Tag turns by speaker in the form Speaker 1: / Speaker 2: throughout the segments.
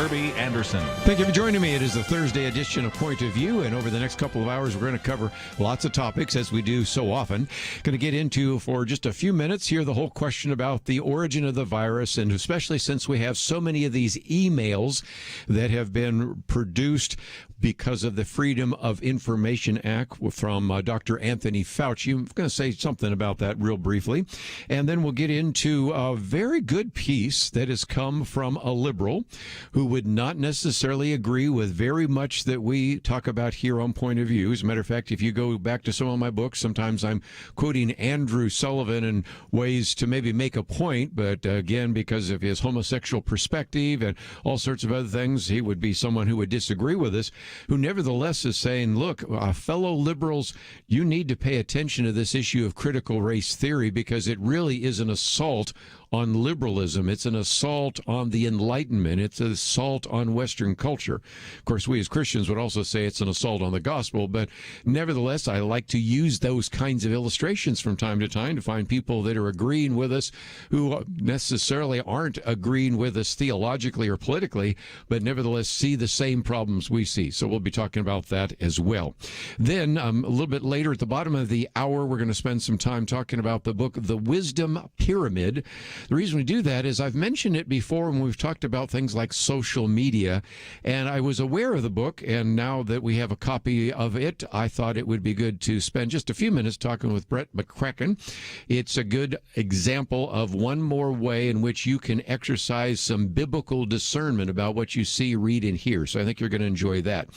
Speaker 1: Kerby Anderson.
Speaker 2: Thank you for joining me. It is the Thursday edition of Point of View, and over the next couple of hours, we're going to cover lots of topics, as we do so often. Going to get into, for just a few minutes here, the whole question about the origin of the virus, and especially since we have so many of these emails that have been produced because of the Freedom of Information Act from Dr. Anthony Fauci. I'm going to say something about that real briefly. And then we'll get into a very good piece that has come from a liberal who would not necessarily agree with very much that we talk about here on Point of View. As a matter of fact, if you go back to some of my books, sometimes I'm quoting Andrew Sullivan in ways to maybe make a point, but again, because of his homosexual perspective and all sorts of other things, he would be someone who would disagree with us, who nevertheless is saying, look, fellow liberals, you need to pay attention to this issue of critical race theory because it really is an assault on liberalism. It's an assault on the Enlightenment. It's an assault on Western culture. Of course, we as Christians would also say it's an assault on the gospel, but nevertheless, I like to use those kinds of illustrations from time to time to find people that are agreeing with us who necessarily aren't agreeing with us theologically or politically, but nevertheless see the same problems we see. So we'll be talking about that as well. Then a little bit later at the bottom of the hour, we're going to spend some time talking about the book, The Wisdom Pyramid. The reason we do that is I've mentioned it before when we've talked about things like social media, and I was aware of the book, and now that we have a copy of it, I thought it would be good to spend just a few minutes talking with Brett McCracken. It's a good example of one more way in which you can exercise some biblical discernment about what you see, read, and hear, so I think you're going to enjoy that.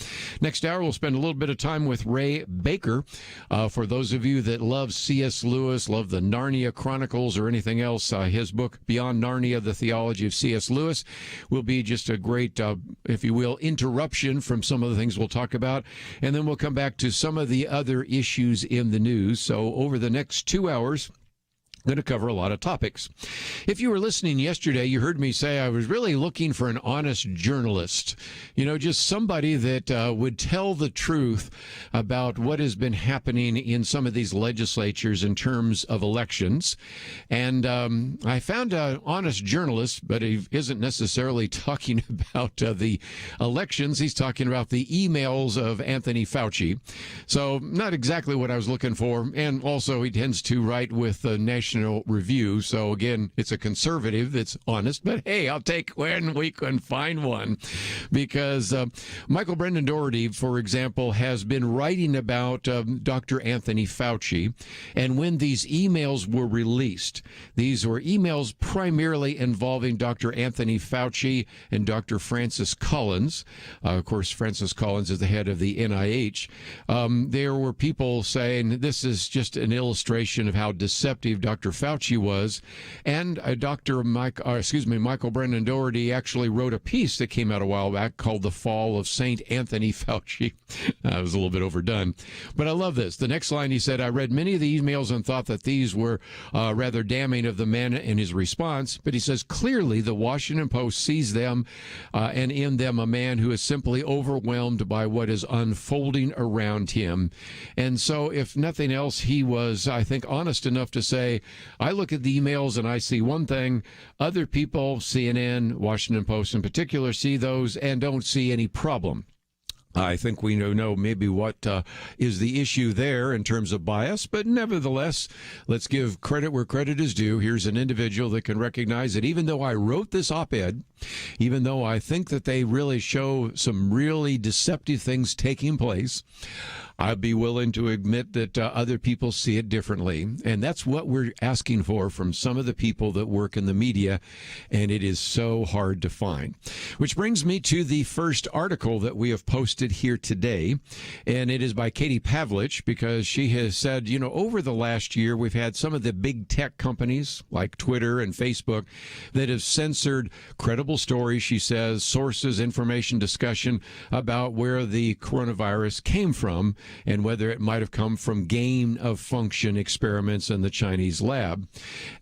Speaker 2: Next hour, we'll spend a little bit of time with Ray Baker. For those of you that love C.S. Lewis, love the Narnia Chronicles or anything else, his book, Beyond Narnia, The Theology of C.S. Lewis, will be just a great, if you will, interruption from some of the things we'll talk about. And then we'll come back to some of the other issues in the news. So over the next 2 hours, going to cover a lot of topics. If you were listening yesterday, you heard me say I was really looking for an honest journalist, just somebody that would tell the truth about what has been happening in some of these legislatures in terms of elections. And I found an honest journalist, but he isn't necessarily talking about the elections. He's talking about the emails of Anthony Fauci. So not exactly what I was looking for. And also he tends to write with the National Review. So again, it's a conservative that's honest, but hey, I'll take when we can find one, because Michael Brendan Doherty, for example, has been writing about Dr. Anthony Fauci, and when these emails were released, these were emails primarily involving Dr. Anthony Fauci and Dr. Francis Collins. Of course, Francis Collins is the head of the NIH. There were people saying this is just an illustration of how deceptive Dr. Fauci was, and Michael Brendan Doherty actually wrote a piece that came out a while back called The Fall of Saint Anthony Fauci. That was a little bit overdone, but I love this. The next line, he said, I read many of the emails and thought that these were rather damning of the man and his response, but he says, clearly the Washington Post sees them and in them a man who is simply overwhelmed by what is unfolding around him. And so if nothing else, he was, I think, honest enough to say, I look at the emails and I see one thing. Other people, CNN, Washington Post in particular, see those and don't see any problem. I think we know maybe what is the issue there in terms of bias, but nevertheless, let's give credit where credit is due. Here's an individual that can recognize that even though I wrote this op-ed, even though I think that they really show some really deceptive things taking place, I'd be willing to admit that other people see it differently. And that's what we're asking for from some of the people that work in the media, and it is so hard to find. Which brings me to the first article that we have posted here today, and it is by Katie Pavlich, because she has said, over the last year, we've had some of the big tech companies like Twitter and Facebook that have censored credible stories, she says, sources, information, discussion about where the coronavirus came from, and whether it might have come from gain-of-function experiments in the Chinese lab.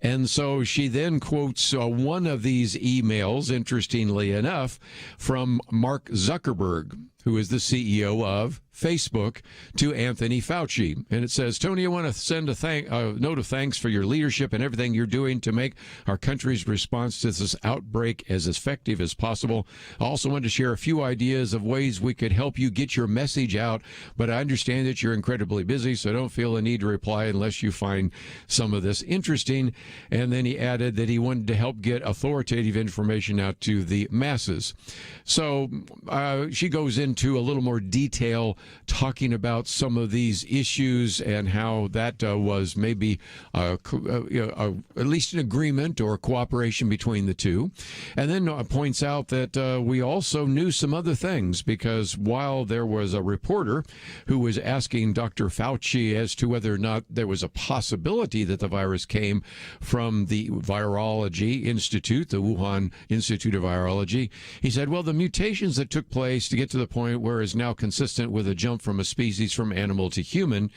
Speaker 2: And so she then quotes one of these emails, interestingly enough, from Mark Zuckerberg, who is the CEO of Facebook to Anthony Fauci. And it says, Tony, I want to send a note of thanks for your leadership and everything you're doing to make our country's response to this outbreak as effective as possible. I also want to share a few ideas of ways we could help you get your message out, but I understand that you're incredibly busy, so don't feel a need to reply unless you find some of this interesting. And then he added that he wanted to help get authoritative information out to the masses. So she goes into a little more detail talking about some of these issues and how that was maybe at least an agreement or cooperation between the two. And then points out that we also knew some other things, because while there was a reporter who was asking Dr. Fauci as to whether or not there was a possibility that the virus came from the Virology Institute, the Wuhan Institute of Virology, he said, well, the mutations that took place to get to the point where is now consistent with a jump from a species from animal to human.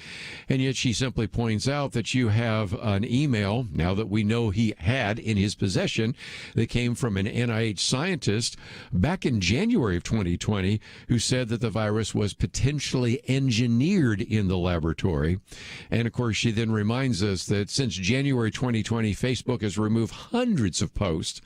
Speaker 2: And yet she simply points out that you have an email, now that we know he had in his possession, that came from an NIH scientist back in January of 2020, who said that the virus was potentially engineered in the laboratory. And of course, she then reminds us that since January 2020, Facebook has removed hundreds of posts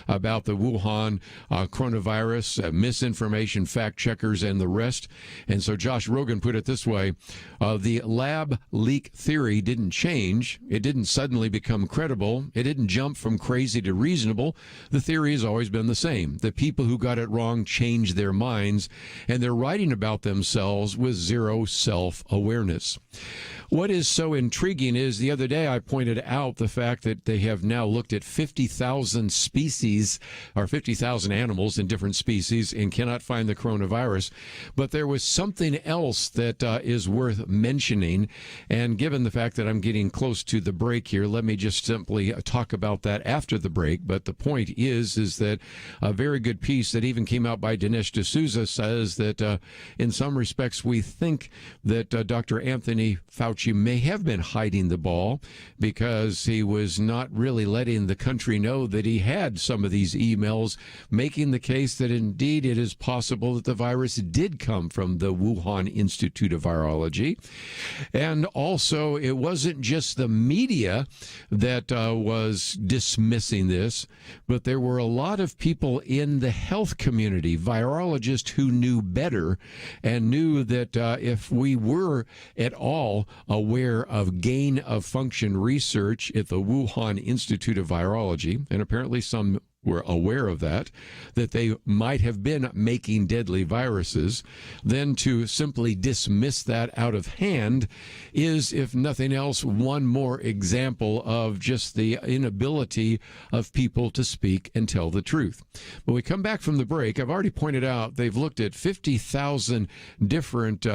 Speaker 2: about the Wuhan coronavirus, misinformation, fact checkers, and the rest. And so Josh Rogan put it this way, the lab leak theory didn't change. It didn't suddenly become credible. It didn't jump from crazy to reasonable. The theory has always been the same. The people who got it wrong changed their minds, and they're writing about themselves with zero self-awareness. What is so intriguing is the other day I pointed out the fact that they have now looked at 50,000 species or 50,000 animals in different species and cannot find the coronavirus. But there was something else that is worth mentioning. And given the fact that I'm getting close to the break here, let me just simply talk about that after the break. But the point is that a very good piece that even came out by Dinesh D'Souza says that in some respects we think that Dr. Anthony Fauci may have been hiding the ball, because he was not really letting the country know that he had some of these emails, making the case that indeed it is possible that the virus did come from the Wuhan Institute of Virology. And also, it wasn't just the media that was dismissing this, but there were a lot of people in the health community, virologists, who knew better and knew that if we were at all aware of gain of function research at the Wuhan Institute of Virology, and apparently some were aware of that they might have been making deadly viruses, then to simply dismiss that out of hand is, if nothing else, one more example of just the inability of people to speak and tell the truth. When we come back from the break, I've already pointed out they've looked at 50,000 different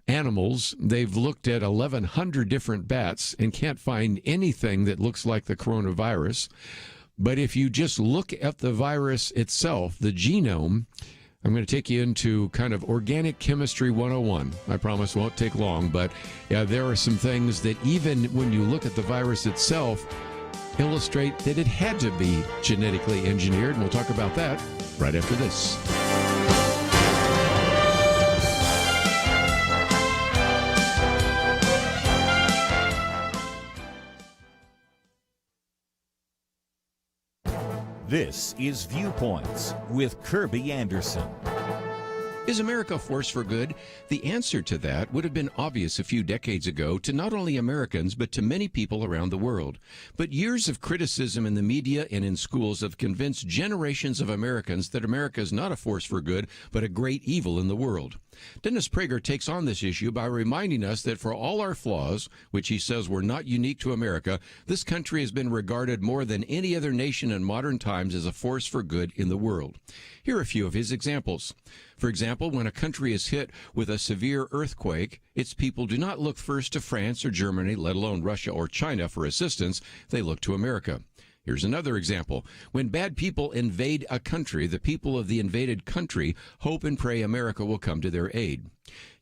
Speaker 2: animals. They've looked at 1,100 different bats and can't find anything that looks like the coronavirus. But if you just look at the virus itself, the genome, I'm going to take you into kind of organic chemistry 101. I promise it won't take long, but there are some things that even when you look at the virus itself, illustrate that it had to be genetically engineered. And we'll talk about that right after this.
Speaker 1: This is Viewpoints with Kerby Anderson.
Speaker 2: Is America a force for good? The answer to that would have been obvious a few decades ago to not only Americans, but to many people around the world. But years of criticism in the media and in schools have convinced generations of Americans that America is not a force for good, but a great evil in the world. Dennis Prager takes on this issue by reminding us that for all our flaws, which he says were not unique to America, this country has been regarded more than any other nation in modern times as a force for good in the world. Here are a few of his examples. For example, when a country is hit with a severe earthquake, its people do not look first to France or Germany, let alone Russia or China for assistance. They look to America. Here's another example. When bad people invade a country, the people of the invaded country hope and pray America will come to their aid.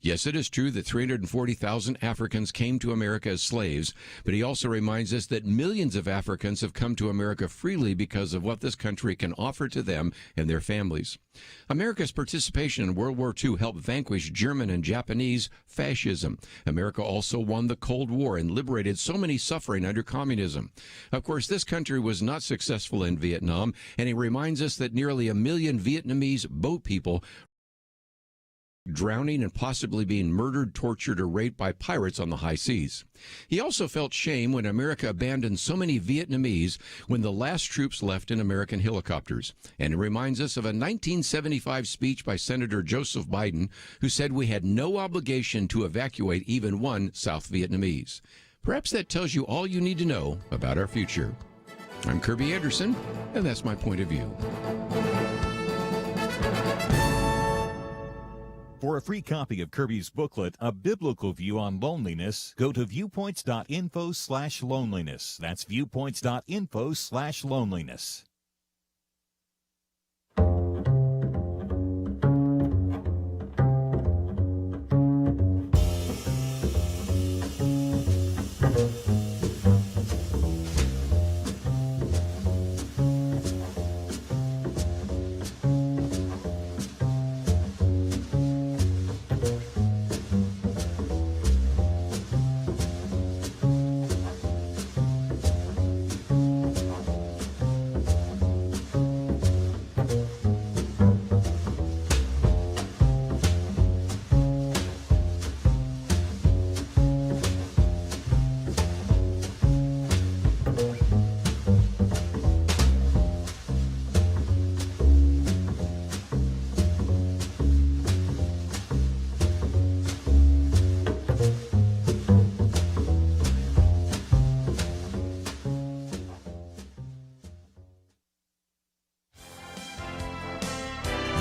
Speaker 2: Yes, it is true that 340,000 Africans came to America as slaves, but he also reminds us that millions of Africans have come to America freely because of what this country can offer to them and their families. America's participation in World War II helped vanquish German and Japanese fascism. America also won the Cold War and liberated so many suffering under communism. Of course, this country was not successful in Vietnam, and he reminds us that nearly 1 million Vietnamese boat people drowning and possibly being murdered, tortured, or raped by pirates on the high seas. He also felt shame when America abandoned so many Vietnamese when the last troops left in American helicopters. And it reminds us of a 1975 speech by Senator Joseph Biden, who said we had no obligation to evacuate even one South Vietnamese. Perhaps that tells you all you need to know about our future. I'm Kerby Anderson, and that's my point of view.
Speaker 1: For a free copy of Kerby's booklet, A Biblical View on Loneliness, go to viewpoints.info/loneliness. That's viewpoints.info/loneliness.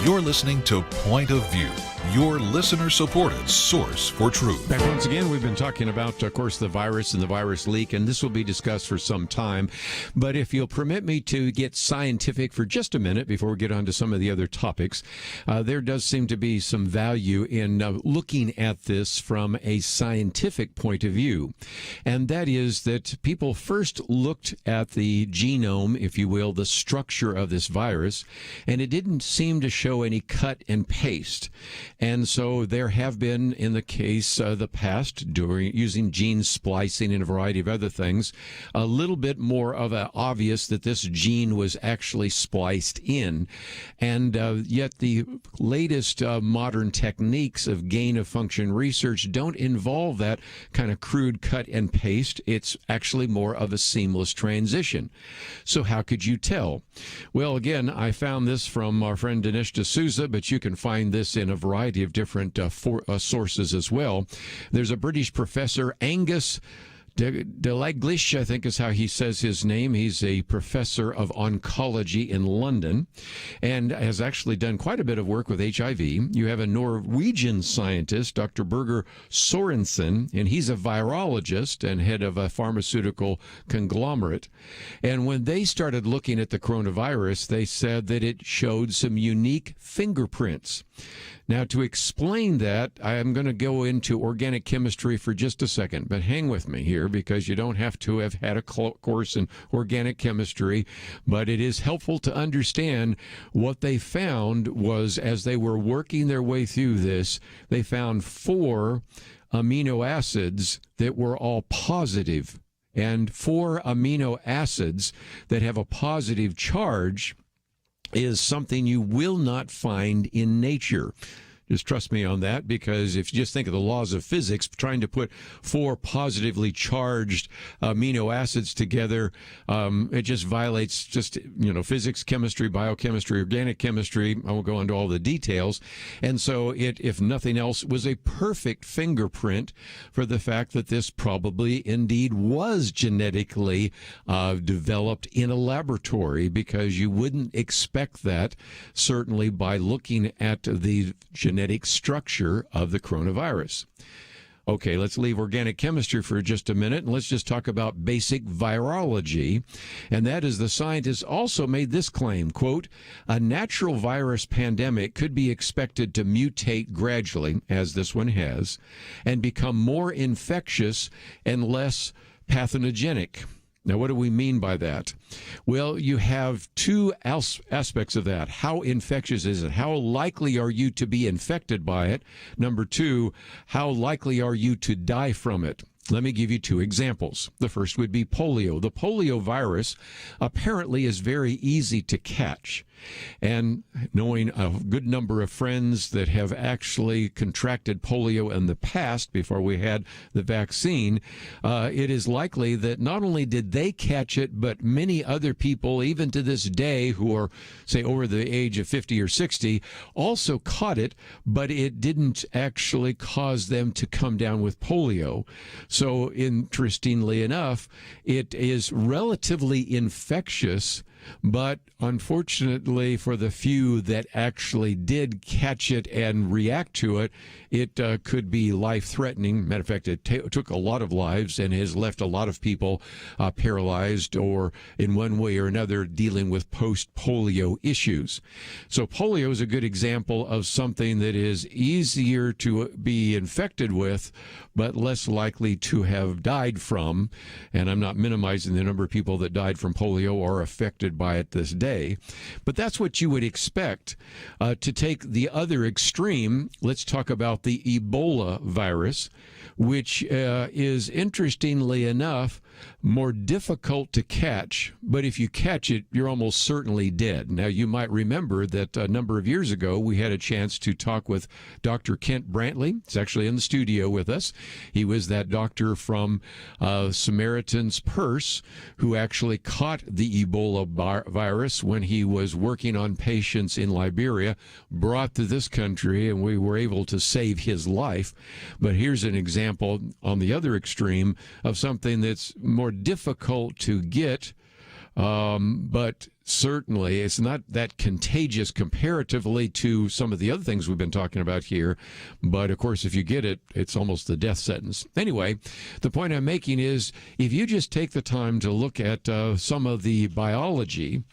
Speaker 3: You're listening to Point of View, your listener-supported source for truth.
Speaker 2: Back once again, we've been talking about, of course, the virus and the virus leak, and this will be discussed for some time. But if you'll permit me to get scientific for just a minute before we get on to some of the other topics, there does seem to be some value in looking at this from a scientific point of view. And that is that people first looked at the genome, if you will, the structure of this virus, and it didn't seem to show any cut and paste. And so there have been, in the case of the past, during using gene splicing and a variety of other things, a little bit more of a obvious that this gene was actually spliced in. And yet the latest modern techniques of gain-of-function research don't involve that kind of crude cut and paste. It's actually more of a seamless transition. So how could you tell? Well, again, I found this from our friend Dinesh D'Souza, but you can find this in a variety of different sources as well. There's a British professor, Angus Dalglish, I think is how he says his name. He's a professor of oncology in London and has actually done quite a bit of work with HIV. You have a Norwegian scientist, Dr. Birger Sorensen, and he's a virologist and head of a pharmaceutical conglomerate. And when they started looking at the coronavirus, they said that it showed some unique fingerprints. Now, to explain that, I am going to go into organic chemistry for just a second, but hang with me here because you don't have to have had a course in organic chemistry, but it is helpful to understand what they found was as they were working their way through this, they found 4 amino acids that were all positive, and 4 amino acids that have a positive charge is something you will not find in nature. Just trust me on that, because if you just think of the laws of physics, trying to put 4 positively charged amino acids together, it just violates physics, chemistry, biochemistry, organic chemistry. I won't go into all the details. And so it, if nothing else, was a perfect fingerprint for the fact that this probably indeed was genetically developed in a laboratory, because you wouldn't expect that, certainly by looking at the genetic structure of the coronavirus. Okay, let's leave organic chemistry for just a minute, and let's just talk about basic virology. And that is, the scientists also made this claim, quote, a natural virus pandemic could be expected to mutate gradually, as this one has, and become more infectious and less pathogenic. Now, what do we mean by that? Well, you have two aspects of that. How infectious is it? How likely are you to be infected by it? Number two, how likely are you to die from it? Let me give you two examples. The first would be polio. The polio virus apparently is very easy to catch. And knowing a good number of friends that have actually contracted polio in the past before we had the vaccine, it is likely that not only did they catch it, but many other people, even to this day, who are, say, over the age of 50 or 60, also caught it, but it didn't actually cause them to come down with polio. So, interestingly enough, it is relatively infectious, but unfortunately for the few that actually did catch it and react to it, it could be life-threatening. Matter of fact, it took a lot of lives and has left a lot of people paralyzed or in one way or another dealing with post-polio issues. So polio is a good example of something that is easier to be infected with, but less likely to have died from. And I'm not minimizing the number of people that died from polio or affected by it this day. But that's what you would expect. To take the other extreme, let's talk about the Ebola virus, which is, interestingly enough, more difficult to catch, but if you catch it, you're almost certainly dead. Now, you might remember that a number of years ago, we had a chance to talk with Dr. Kent Brantley. He's actually in the studio with us. He was that doctor from Samaritan's Purse who actually caught the Ebola virus when he was working on patients in Liberia, brought to this country, and we were able to save his life. But here's an example on the other extreme of something that's more difficult to get, but certainly it's not that contagious comparatively to some of the other things we've been talking about here. But, of course, if you get it, it's almost the death sentence. Anyway, the point I'm making is if you just take the time to look at some of the biology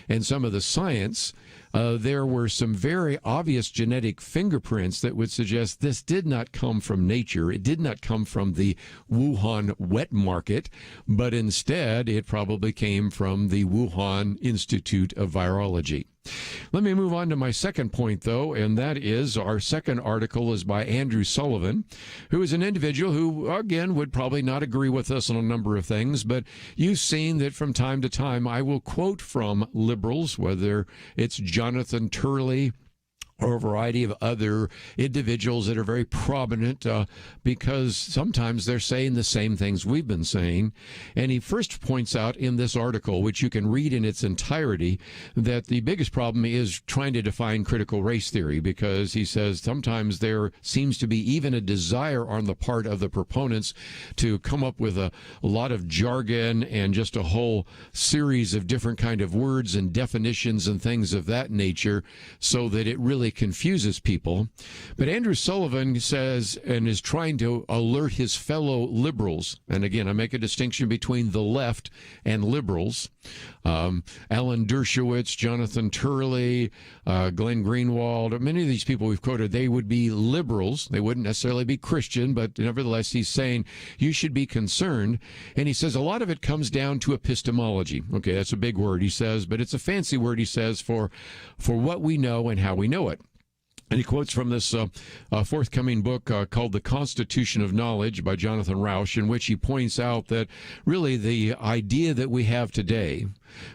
Speaker 2: and some of the science, there were some very obvious genetic fingerprints that would suggest this did not come from nature. It did not come from the Wuhan wet market, but instead it probably came from the Wuhan Institute of Virology. Let me move on to my second point, though, and that is our second article is by Andrew Sullivan, who is an individual who, again, would probably not agree with us on a number of things, but you've seen that from time to time I will quote from liberals, whether it's Jonathan Turley or a variety of other individuals that are very prominent because sometimes they're saying the same things we've been saying. And he first points out in this article, which you can read in its entirety, that the biggest problem is trying to define critical race theory, because he says sometimes there seems to be even a desire on the part of the proponents to come up with a lot of jargon and just a whole series of different kind of words and definitions and things of that nature so that it really confuses people. But Andrew Sullivan says and is trying to alert his fellow liberals, and again, I make a distinction between the left and liberals, Alan Dershowitz, Jonathan Turley, Glenn Greenwald, many of these people we've quoted, they would be liberals. They wouldn't necessarily be Christian, but nevertheless, he's saying you should be concerned. And he says a lot of it comes down to epistemology. Okay, that's a big word, he says, but it's a fancy word, he says, for what we know and how we know it. And he quotes from this forthcoming book called The Constitution of Knowledge by Jonathan Rauch, in which he points out that really the idea that we have today,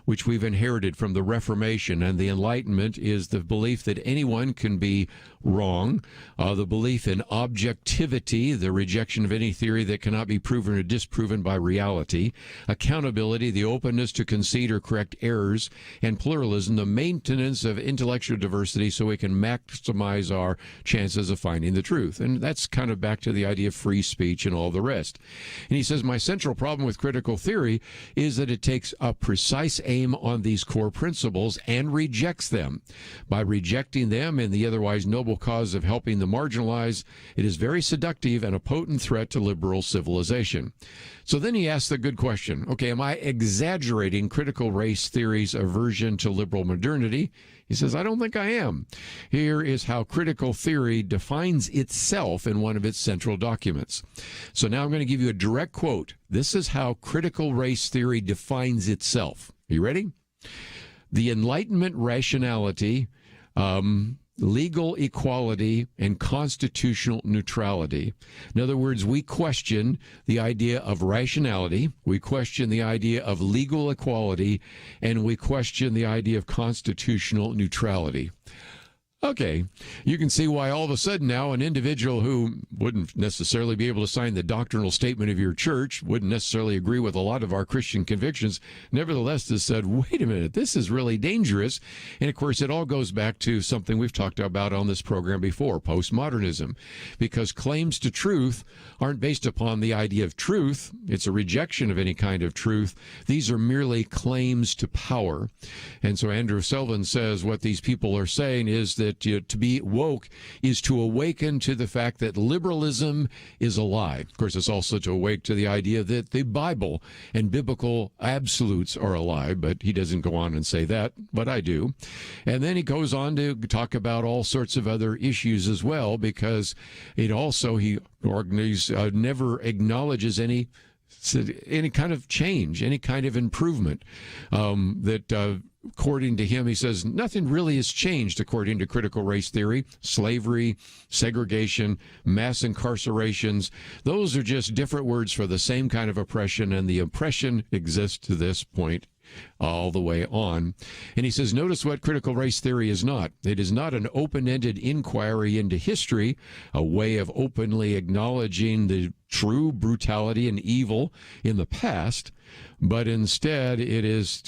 Speaker 2: which we've inherited from the Reformation and the Enlightenment, is the belief that anyone can be wrong, the belief in objectivity, the rejection of any theory that cannot be proven or disproven by reality, accountability, the openness to concede or correct errors, and pluralism, the maintenance of intellectual diversity so we can maximize our chances of finding the truth. And that's kind of back to the idea of free speech and all the rest. And he says, my central problem with critical theory is that it takes a precise precise aim on these core principles and rejects them. By rejecting them in the otherwise noble cause of helping the marginalized, it is very seductive and a potent threat to liberal civilization. So then he asks the good question, okay, am I exaggerating critical race theory's aversion to liberal modernity? He says, I don't think I am. Here is how critical theory defines itself in one of its central documents. So now I'm going to give you a direct quote. This is how critical race theory defines itself. Are you ready? The Enlightenment rationality, legal equality, and constitutional neutrality. In other words, we question the idea of rationality, we question the idea of legal equality, and we question the idea of constitutional neutrality. Okay, you can see why all of a sudden now an individual who wouldn't necessarily be able to sign the doctrinal statement of your church, wouldn't necessarily agree with a lot of our Christian convictions, nevertheless has said, wait a minute, this is really dangerous. And of course, it all goes back to something we've talked about on this program before, postmodernism, because claims to truth aren't based upon the idea of truth. It's a rejection of any kind of truth. These are merely claims to power. And so Andrew Selvin says what these people are saying is that to be woke is to awaken to the fact that liberalism is a lie. Of course, it's also to awake to the idea that the Bible and biblical absolutes are a lie, but he doesn't go on and say that, but I do. And then he goes on to talk about all sorts of other issues as well, because he never acknowledges any kind of change, any kind of improvement according to him, he says, nothing really has changed according to critical race theory. Slavery, segregation, mass incarcerations, those are just different words for the same kind of oppression, and the oppression exists to this point all the way on. And he says, notice what critical race theory is not. It is not an open-ended inquiry into history, a way of openly acknowledging the true brutality and evil in the past, but instead it is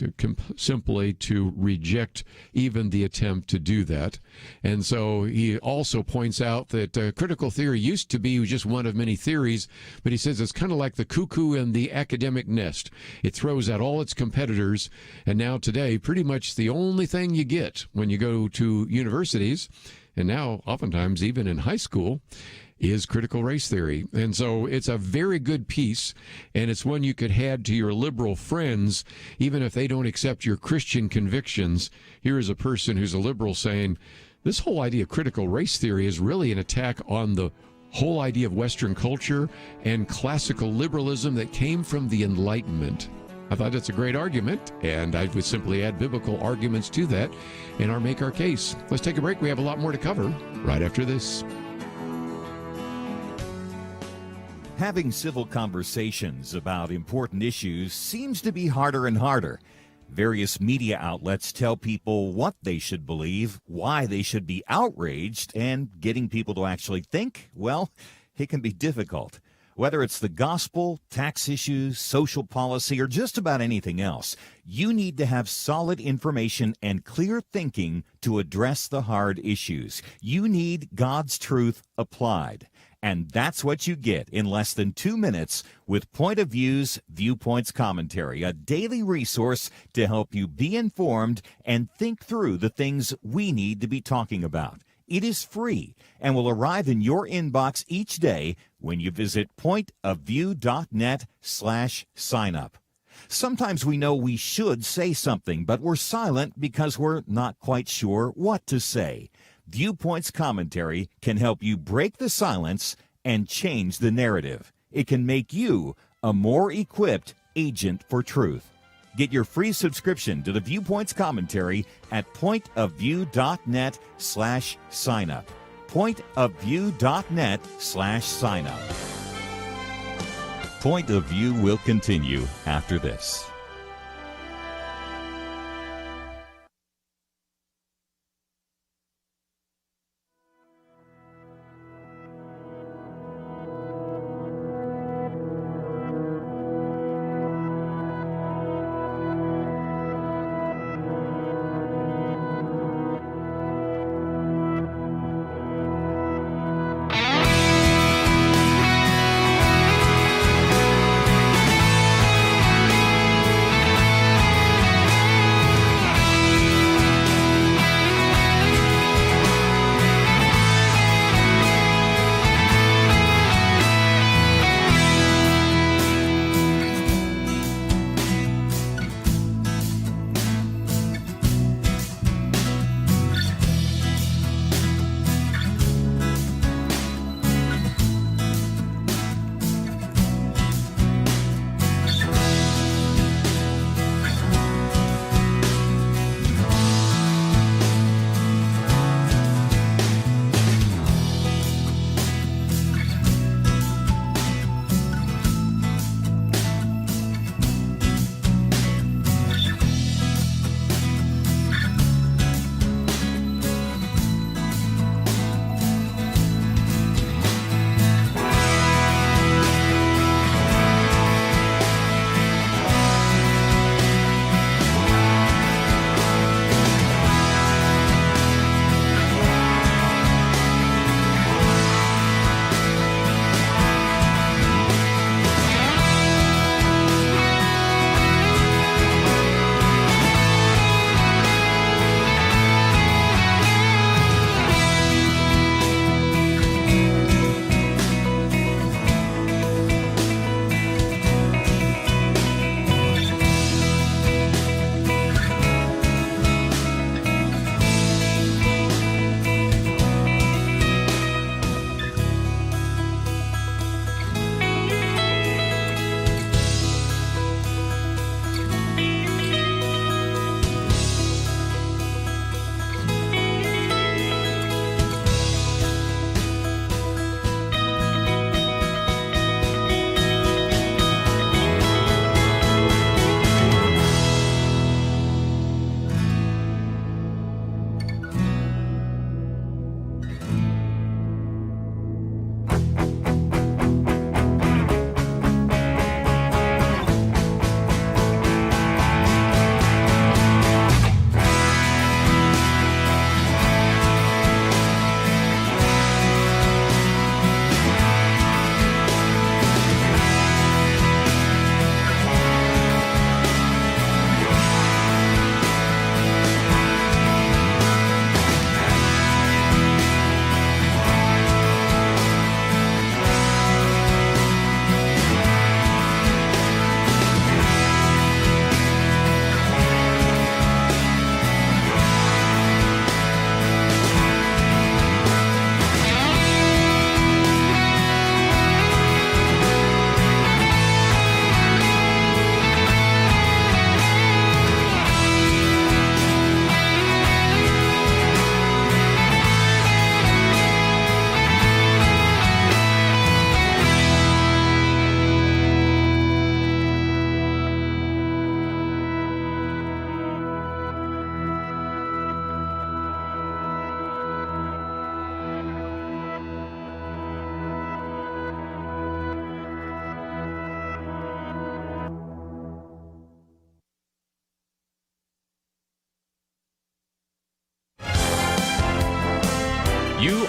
Speaker 2: simply to reject even the attempt to do that. And so he also points out that critical theory used to be just one of many theories, but he says it's kind of like the cuckoo in the academic nest. It throws out all its competitors, and now today pretty much the only thing you get when you go to universities, and now oftentimes even in high school, is critical race theory. And so it's a very good piece, and it's one you could hand to your liberal friends, even if they don't accept your Christian convictions. Here is a person who's a liberal saying, this whole idea of critical race theory is really an attack on the whole idea of Western culture and classical liberalism that came from the Enlightenment. I thought it's a great argument, and I would simply add biblical arguments to that and make our case. Let's take a break. We have a lot more to cover right after this.
Speaker 1: Having civil conversations about important issues seems to be harder and harder. Various media outlets tell people what they should believe, why they should be outraged, and getting people to actually think, well, it can be difficult. Whether it's the gospel, tax issues, social policy, or just about anything else, you need to have solid information and clear thinking to address the hard issues. You need God's truth applied. And that's what you get in less than 2 minutes with Point of View's Viewpoints Commentary, a daily resource to help you be informed and think through the things we need to be talking about. It is free and will arrive in your inbox each day when you visit pointofview.net/signup. Sometimes we know we should say something, but we're silent because we're not quite sure what to say. Viewpoints Commentary can help you break the silence and change the narrative. It can make you a more equipped agent for truth. Get your free subscription to the Viewpoints Commentary at pointofview.net/signup. Pointofview.net/signup. Point of View will continue after this.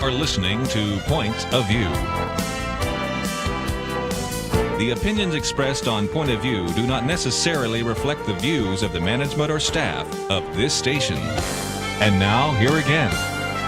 Speaker 3: are listening to Point of View. The opinions expressed on Point of View do not necessarily reflect the views of the management or staff of this station. And now, here again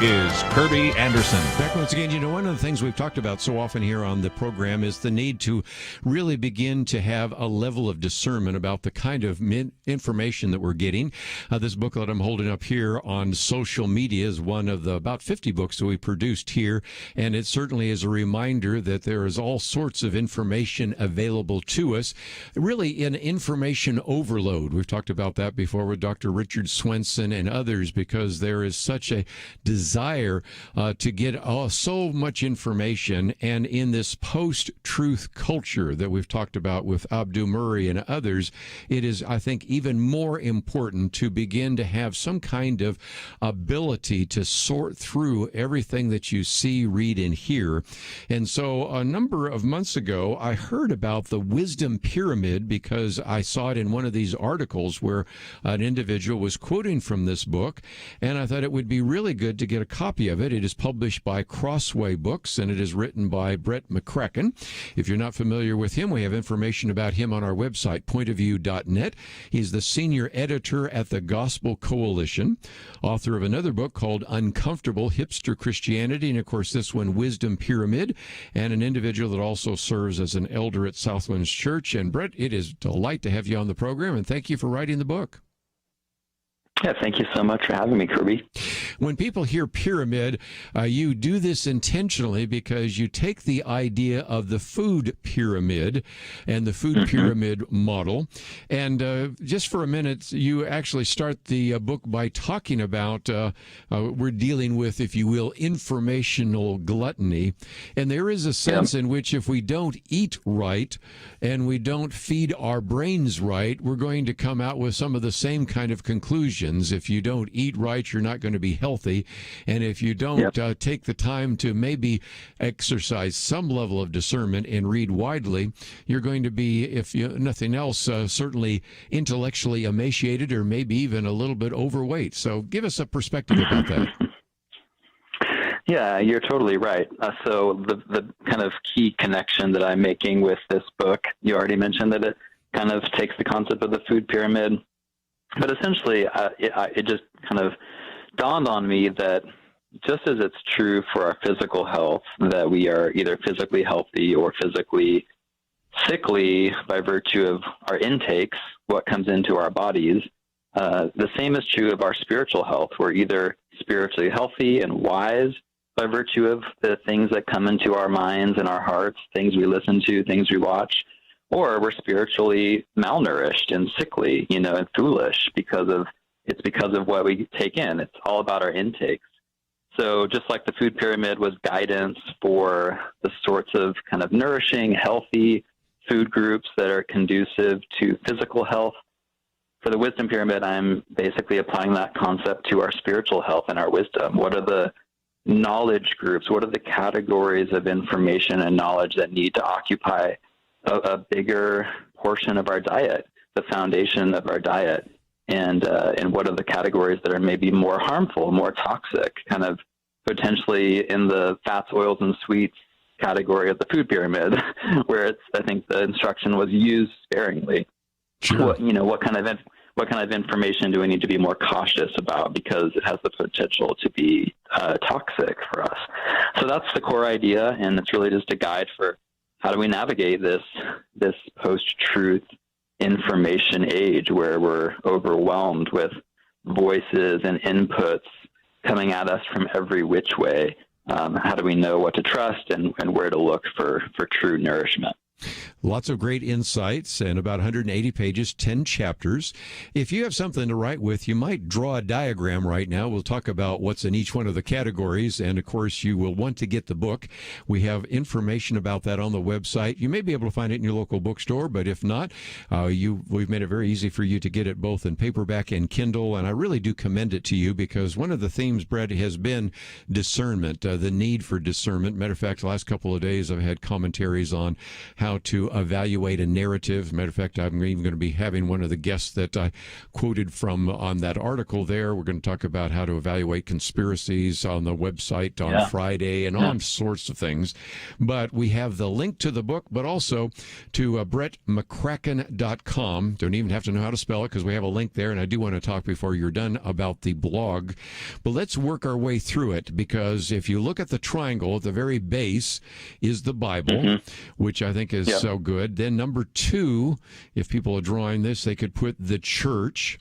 Speaker 3: is Kerby Anderson.
Speaker 2: Back once again. One of the things we've talked about so often here on the program is the need to really begin to have a level of discernment about the kind of information that we're getting. This booklet I'm holding up here on social media is one of the about 50 books that we produced here, and it certainly is a reminder that there is all sorts of information available to us, really an information overload. We've talked about that before with Dr. Richard Swenson and others, because there is such a desire to get so much information, and in this post-truth culture that we've talked about with Abdu Murray and others, it is, I think, even more important to begin to have some kind of ability to sort through everything that you see, read, and hear. And so a number of months ago, I heard about the wisdom pyramid because I saw it in one of these articles where an individual was quoting from this book, and I thought it would be really good to get a copy of it. It is published by Crossway Books, and it is written by Brett McCracken. If you're not familiar with him, we have information about him on our website, pointofview.net. He's the senior editor at the Gospel Coalition, author of another book called Uncomfortable Hipster Christianity, and of course this one, Wisdom Pyramid, and an individual that also serves as an elder at Southlands Church. And Brett, it is a delight to have you on the program, and thank you for writing the book.
Speaker 4: Yeah, thank you so much for having me, Kerby.
Speaker 2: When people hear pyramid, you do this intentionally because you take the idea of the food pyramid and the food pyramid model. And just for a minute, you actually start the book by talking about, we're dealing with, if you will, informational gluttony. And there is a sense in which if we don't eat right and we don't feed our brains right, we're going to come out with some of the same kind of conclusions. If you don't eat right, you're not going to be healthy. And if you don't take the time to maybe exercise some level of discernment and read widely, you're going to be, if you, nothing else, certainly intellectually emaciated or maybe even a little bit overweight. So give us a perspective about that.
Speaker 4: Yeah, you're totally right. So the kind of key connection that I'm making with this book, you already mentioned that it kind of takes the concept of the food pyramid. But essentially, it just kind of dawned on me that just as it's true for our physical health, that we are either physically healthy or physically sickly by virtue of our intakes, what comes into our bodies, the same is true of our spiritual health. We're either spiritually healthy and wise by virtue of the things that come into our minds and our hearts, things we listen to, things we watch, or we're spiritually malnourished and sickly, and foolish because of what we take in. It's all about our intakes. So just like the food pyramid was guidance for the sorts of kind of nourishing, healthy food groups that are conducive to physical health, for the wisdom pyramid, I'm basically applying that concept to our spiritual health and our wisdom. What are the knowledge groups? What are the categories of information and knowledge that need to occupy a bigger portion of our diet, the foundation of our diet, and what are the categories that are maybe more harmful, more toxic, kind of potentially in the fats, oils, and sweets category of the food pyramid, where I think the instruction was used sparingly.
Speaker 2: Sure.
Speaker 4: What kind of information do we need to be more cautious about because it has the potential to be toxic for us? So that's the core idea, and it's really just a guide for how do we navigate this post-truth information age where we're overwhelmed with voices and inputs coming at us from every which way? How do we know what to trust and where to look for true nourishment?
Speaker 2: Lots of great insights and about 180 pages, 10 chapters. If you have something to write with, you might draw a diagram right now. We'll talk about what's in each one of the categories. And of course, you will want to get the book. We have information about that on the website. You may be able to find it in your local bookstore, but if not, we've made it very easy for you to get it both in paperback and Kindle. And I really do commend it to you because one of the themes, Brett, has been discernment, the need for discernment. Matter of fact, the last couple of days I've had commentaries on how how to evaluate a narrative. Matter of fact, I'm even going to be having one of the guests that I quoted from on that article there. We're going to talk about how to evaluate conspiracies on the website on Friday and all sorts of things. But we have the link to the book, but also to brettmccracken.com. Don't even have to know how to spell it because we have a link there. And I do want to talk before you're done about the blog. But let's work our way through it, because if you look at the triangle at the very base is the Bible, which I think is so good. Then number 2, if people are drawing this, they could put the church.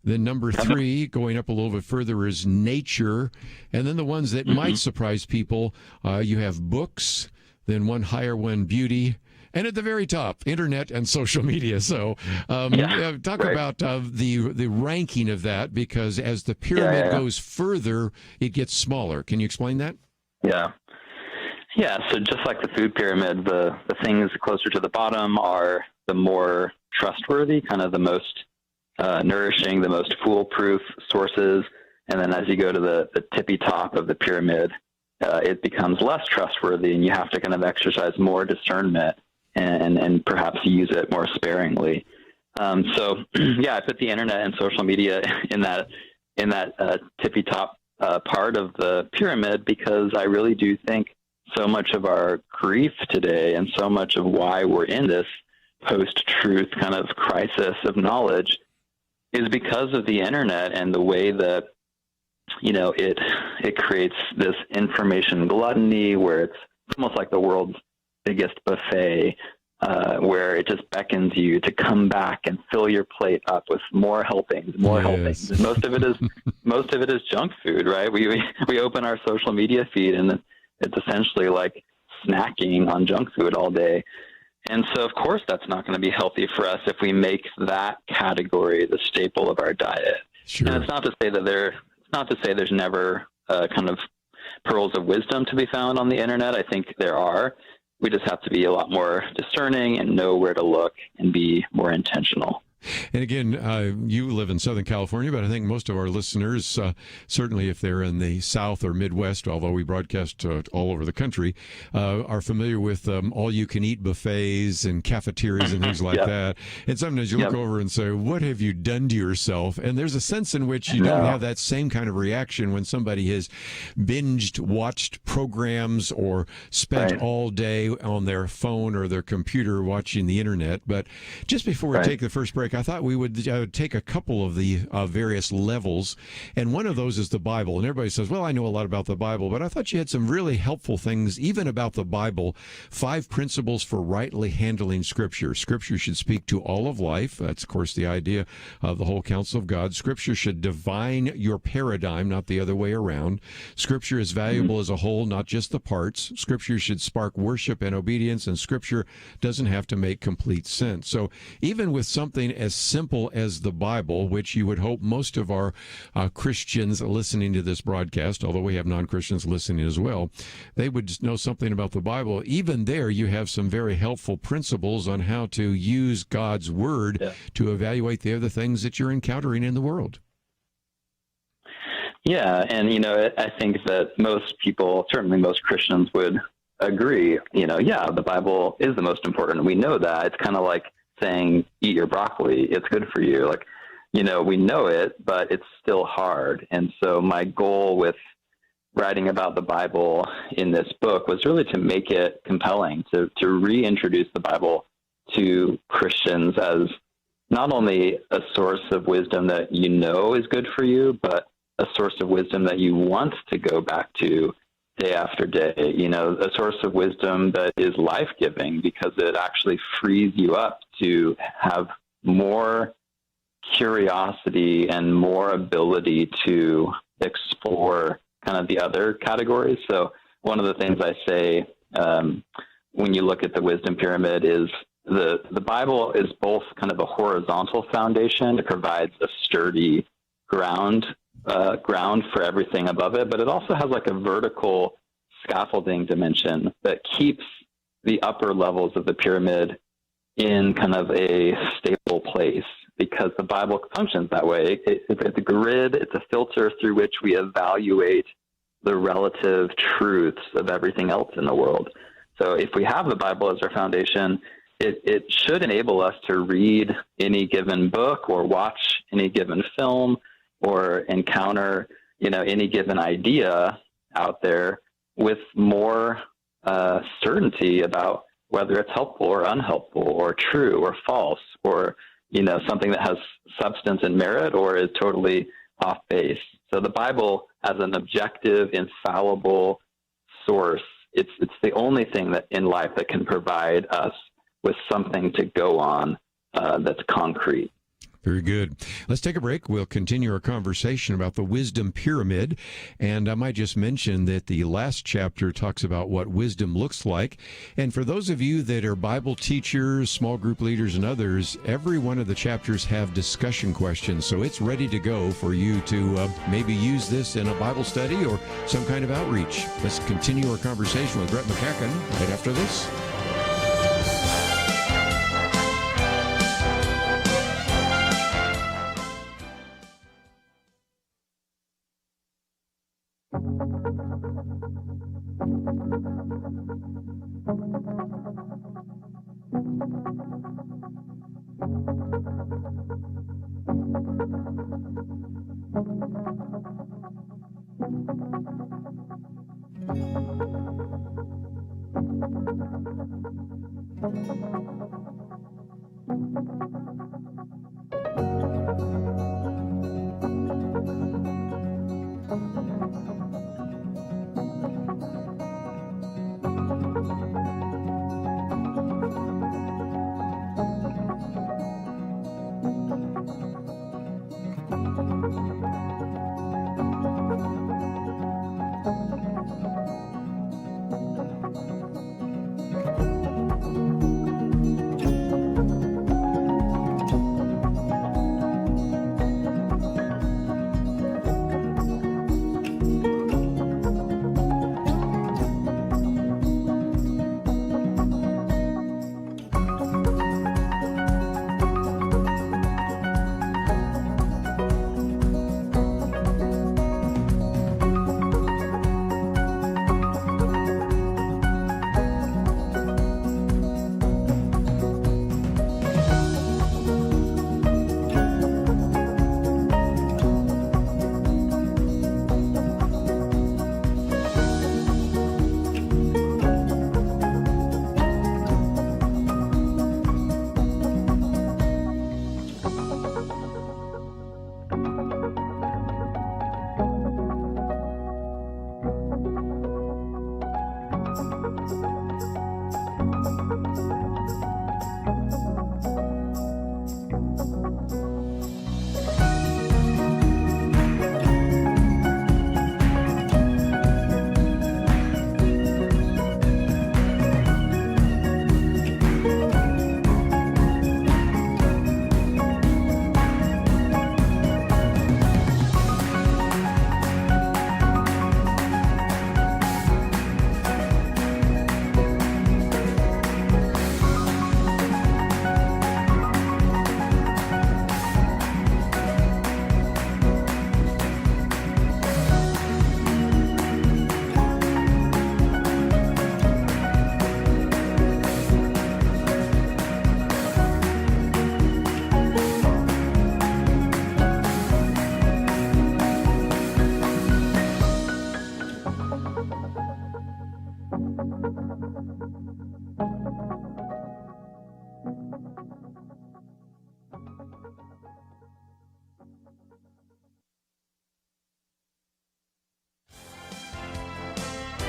Speaker 2: Then number 3, going up a little bit further, is nature. And then the ones that might surprise people, you have books, then one higher one, beauty. And at the very top, internet and social media. So talk about the ranking of that, because as the pyramid goes further, it gets smaller. Can you explain that?
Speaker 4: Yeah. Yeah, so just like the food pyramid, the things closer to the bottom are the more trustworthy, kind of the most nourishing, the most foolproof sources. And then as you go to the tippy top of the pyramid, it becomes less trustworthy, and you have to kind of exercise more discernment and perhaps use it more sparingly. So I put the internet and social media in that tippy top part of the pyramid, because I really do think so much of our grief today and so much of why we're in this post-truth kind of crisis of knowledge is because of the internet and the way that, it creates this information gluttony, where it's almost like the world's biggest buffet, where it just beckons you to come back and fill your plate up with more helpings. And most of it is junk food, right? We open our social media feed and it's essentially like snacking on junk food all day. And so, of course, that's not going to be healthy for us if we make that category the staple of our diet.
Speaker 2: Sure.
Speaker 4: And it's not to say there's never kind of pearls of wisdom to be found on the internet. I think there are. We just have to be a lot more discerning and know where to look and be more intentional.
Speaker 2: And again, you live in Southern California, but I think most of our listeners, certainly if they're in the South or Midwest, although we broadcast all over the country, are familiar with all-you-can-eat buffets and cafeterias and things like that. And sometimes you look over and say, what have you done to yourself? And there's a sense in which you don't have that same kind of reaction when somebody has watched programs or spent all day on their phone or their computer watching the internet. But just before we take the first break, I thought we would take a couple of the various levels, and one of those is the Bible. And everybody says, well, I know a lot about the Bible, but I thought you had some really helpful things, even about the Bible. 5 principles for rightly handling Scripture. Scripture should speak to all of life. That's, of course, the idea of the whole counsel of God. Scripture should divine your paradigm, not the other way around. Scripture is valuable as a whole, not just the parts. Scripture should spark worship and obedience, and Scripture doesn't have to make complete sense. So even with something as simple as the Bible, which you would hope most of our Christians listening to this broadcast, although we have non-Christians listening as well, they would know something about the Bible. Even there, you have some very helpful principles on how to use God's Word to evaluate the other things that you're encountering in the world. Yeah,
Speaker 4: and, I think that most people, certainly most Christians, would agree, the Bible is the most important. We know that. It's kind of like saying, eat your broccoli, it's good for you. Like, we know it, but it's still hard. And so my goal with writing about the Bible in this book was really to make it compelling, to reintroduce the Bible to Christians as not only a source of wisdom that is good for you, but a source of wisdom that you want to go back to day after day, a source of wisdom that is life-giving, because it actually frees you up to have more curiosity and more ability to explore kind of the other categories. So one of the things I say when you look at the wisdom pyramid is the Bible is both kind of a horizontal foundation. It provides a sturdy ground for everything above it, but it also has like a vertical scaffolding dimension that keeps the upper levels of the pyramid in kind of a stable place, because the Bible functions that way. It's a grid, it's a filter through which we evaluate the relative truths of everything else in the world. So if we have the Bible as our foundation, it should enable us to read any given book or watch any given film or encounter, any given idea out there with more certainty about whether it's helpful or unhelpful or true or false or, something that has substance and merit or is totally off base. So the Bible as an objective, infallible source, it's the only thing that in life that can provide us with something to go on that's concrete.
Speaker 2: Very good. Let's take a break. We'll continue our conversation about the wisdom pyramid. And I might just mention that the last chapter talks about what wisdom looks like. And for those of you that are Bible teachers, small group leaders, and others, every one of the chapters have discussion questions. So it's ready to go for you to maybe use this in a Bible study or some kind of outreach. Let's continue our conversation with Brett McCracken right after this.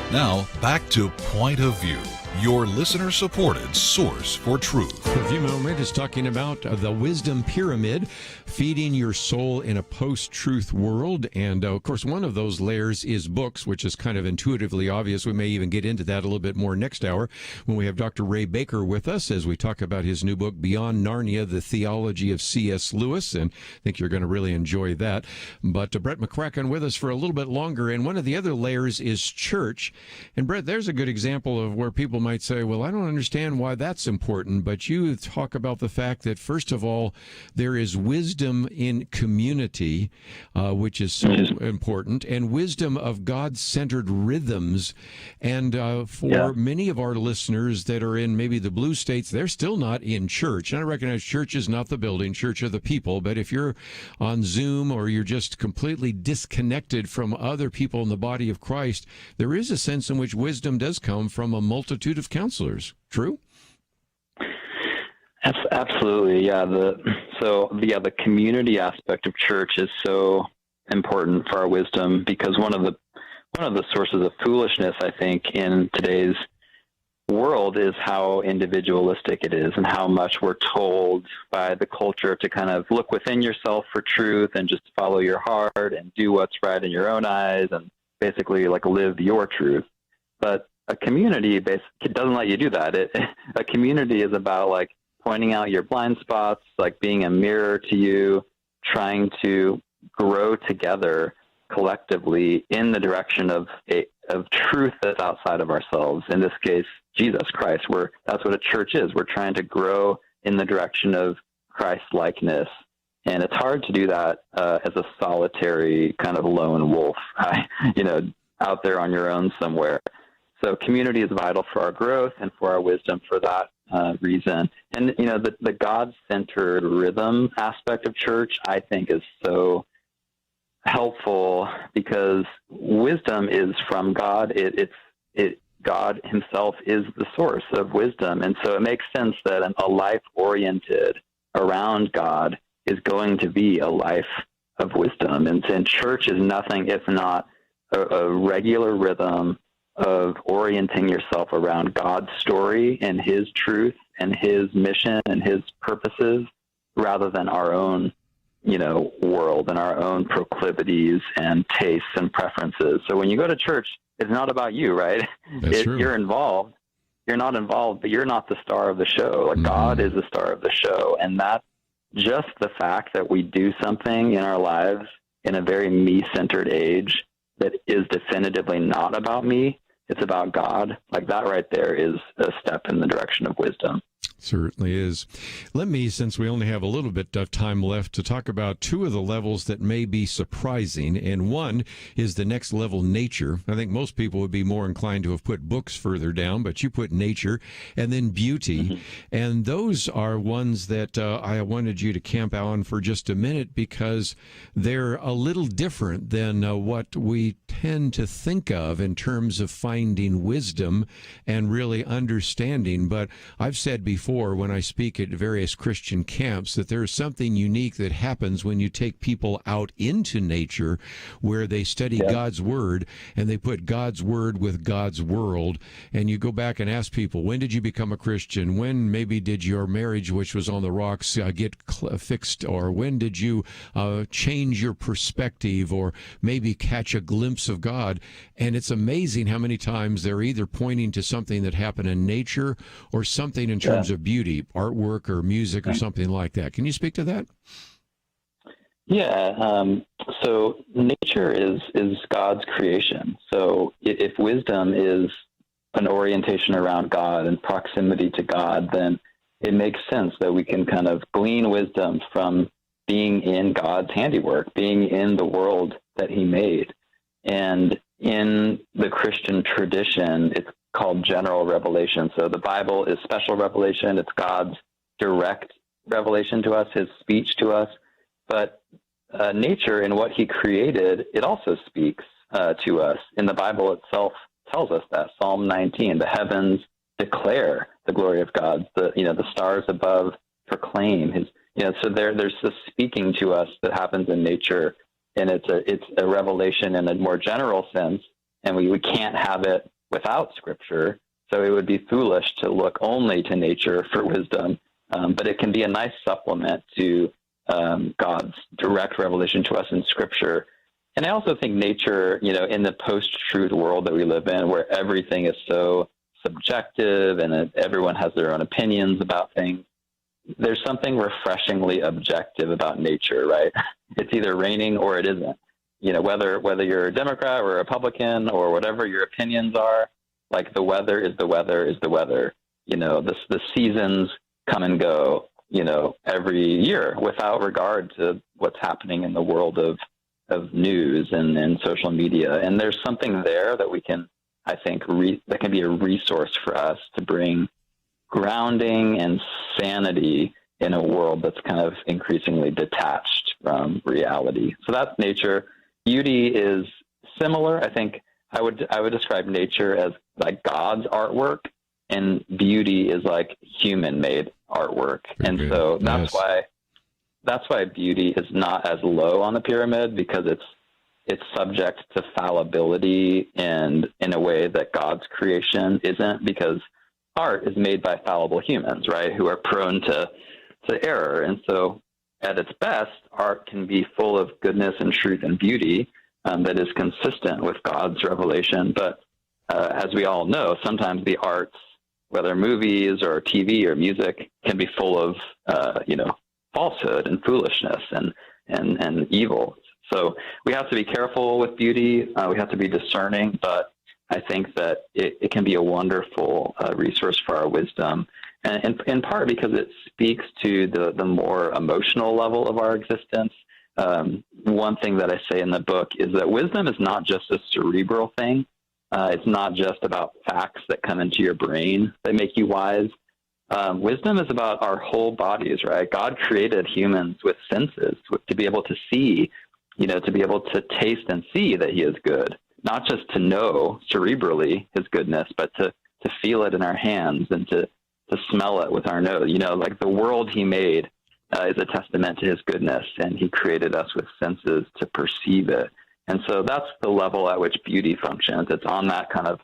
Speaker 3: Now, back to Point of View, your listener-supported source for truth.
Speaker 2: For a few moments, is talking about the wisdom pyramid, feeding your soul in a post-truth world. And, of course, one of those layers is books, which is kind of intuitively obvious. We may even get into that a little bit more next hour when we have Dr. Ray Baker with us as we talk about his new book, Beyond Narnia, The Theology of C.S. Lewis. And I think you're going to really enjoy that. But Brett McCracken with us for a little bit longer. And one of the other layers is church. And, Brett, there's a good example of where people might say, well, I don't understand why that's important, but you talk about the fact that, first of all, there is wisdom in community, which is so important, and wisdom of God-centered rhythms. And for many of our listeners that are in maybe the blue states, they're still not in church. And I recognize church is not the building, church are the people, but if you're on Zoom or you're just completely disconnected from other people in the body of Christ, there is a sense in which wisdom does come from a multitude of counselors. True?
Speaker 4: Absolutely, yeah. The community aspect of church is so important for our wisdom, because one of the sources of foolishness, I think, in today's world is how individualistic it is, and how much we're told by the culture to kind of look within yourself for truth and just follow your heart and do what's right in your own eyes and basically like live your truth. But a community basically doesn't let you do that. A community is about like pointing out your blind spots, like being a mirror to you, trying to grow together collectively in the direction of truth that's outside of ourselves. In this case, Jesus Christ. That's what a church is. We're trying to grow in the direction of Christ-likeness. And it's hard to do that as a solitary kind of lone wolf, out there on your own somewhere. So community is vital for our growth and for our wisdom for that reason. And, the God-centered rhythm aspect of church, I think, is so helpful, because wisdom is from God. God himself is the source of wisdom. And so it makes sense that a life oriented around God is going to be a life of wisdom. And church is nothing if not a regular rhythm of orienting yourself around God's story and his truth and his mission and his purposes, rather than our own, world and our own proclivities and tastes and preferences. So when you go to church, it's not about you, right?
Speaker 2: That's true.
Speaker 4: You're involved. You're not involved, but you're not the star of the show. Like God is the star of the show. And that's just the fact that we do something in our lives in a very me-centered age that is definitively not about me. It's about God. Like that right there is a step in the direction of wisdom.
Speaker 2: Certainly is. Let me, since we only have a little bit of time left, to talk about two of the levels that may be surprising. And one is the next level, nature. I think most people would be more inclined to have put books further down, but you put nature, and then beauty. And those are ones that I wanted you to camp out on for just a minute, because they're a little different than what we tend to think of in terms of finding wisdom and really understanding. But I've said before, when I speak at various Christian camps, that there's something unique that happens when you take people out into nature, where they study God's Word, and they put God's Word with God's world. And you go back and ask people, when did you become a Christian? When maybe did your marriage, which was on the rocks, get fixed? Or when did you change your perspective, or maybe catch a glimpse of God? And it's amazing how many times they're either pointing to something that happened in nature or something in terms of beauty, artwork or music or something like that. Can you speak to that?
Speaker 4: Yeah. So nature is God's creation. So if wisdom is an orientation around God and proximity to God, then it makes sense that we can kind of glean wisdom from being in God's handiwork, being in the world that he made. And in the Christian tradition, it's called general revelation. So the Bible is special revelation. It's God's direct revelation to us, his speech to us. But nature and what he created, it also speaks to us. In the Bible itself tells us that. Psalm 19, the heavens declare the glory of God. The stars above proclaim his. So there's this speaking to us that happens in nature, and it's a revelation in a more general sense, and we can't have it without Scripture. So it would be foolish to look only to nature for wisdom, but it can be a nice supplement to God's direct revelation to us in Scripture. And I also think nature, in the post-truth world that we live in, where everything is so subjective and everyone has their own opinions about things, there's something refreshingly objective about nature, right? It's either raining or it isn't. Whether you're a Democrat or a Republican or whatever your opinions are, like the weather is the weather is the weather. The seasons come and go, every year without regard to what's happening in the world of news and social media. And there's something there that we can, I think, that can be a resource for us to bring grounding and sanity in a world that's kind of increasingly detached from reality. So that's nature. Beauty is similar. I think I would describe nature as like God's artwork, and beauty is like human-made artwork. And so that's why beauty is not as low on the pyramid, because it's subject to fallibility and in a way that God's creation isn't, because art is made by fallible humans, right, who are prone to error. And so at its best, art can be full of goodness and truth and beauty that is consistent with God's revelation. But as we all know, sometimes the arts, whether movies or TV or music, can be full of, falsehood and foolishness and evil. So we have to be careful with beauty. We have to be discerning, but I think that it can be a wonderful resource for our wisdom, and in part because it speaks to the more emotional level of our existence. One thing that I say in the book is that wisdom is not just a cerebral thing. It's not just about facts that come into your brain that make you wise. Wisdom is about our whole bodies, right? God created humans with senses to be able to see, to be able to taste and see that he is good. Not just to know cerebrally his goodness, but to feel it in our hands and to smell it with our nose. Like the world he made is a testament to his goodness, and he created us with senses to perceive it. And so that's the level at which beauty functions. It's on that kind of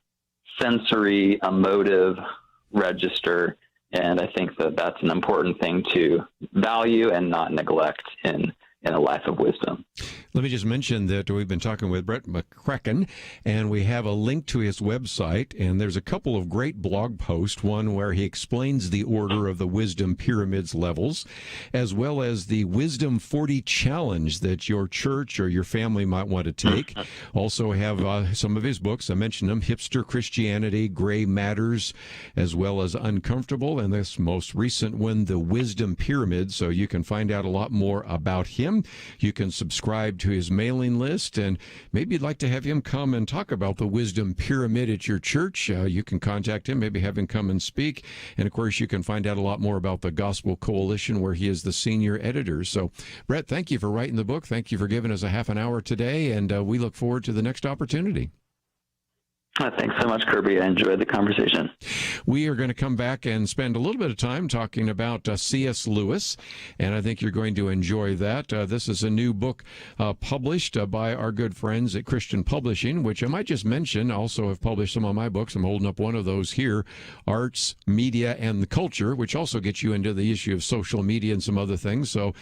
Speaker 4: sensory, emotive register. And I think that that's an important thing to value and not neglect in a life of wisdom.
Speaker 2: Let me just mention that we've been talking with Brett McCracken, and we have a link to his website, and there's a couple of great blog posts, one where he explains the order of the wisdom pyramid's levels, as well as the Wisdom 40 challenge that your church or your family might want to take. Also have some of his books. I mentioned them: Hipster Christianity, Gray Matters, as well as Uncomfortable, and this most recent one, the Wisdom Pyramid, so you can find out a lot more about him. You can subscribe to his mailing list, and maybe you'd like to have him come and talk about the Wisdom Pyramid at your church. You can contact him, maybe have him come and speak. And, of course, you can find out a lot more about the Gospel Coalition, where he is the senior editor. So, Brett, thank you for writing the book. Thank you for giving us a half an hour today, and we look forward to the next opportunity.
Speaker 4: Thanks so much, Kerby. I enjoyed the conversation.
Speaker 2: We are going to come back and spend a little bit of time talking about C.S. Lewis, and I think you're going to enjoy that. This is a new book published by our good friends at Christian Publishing, which I might just mention also have published some of my books. I'm holding up one of those here, Arts, Media, and the Culture, which also gets you into the issue of social media and some other things. So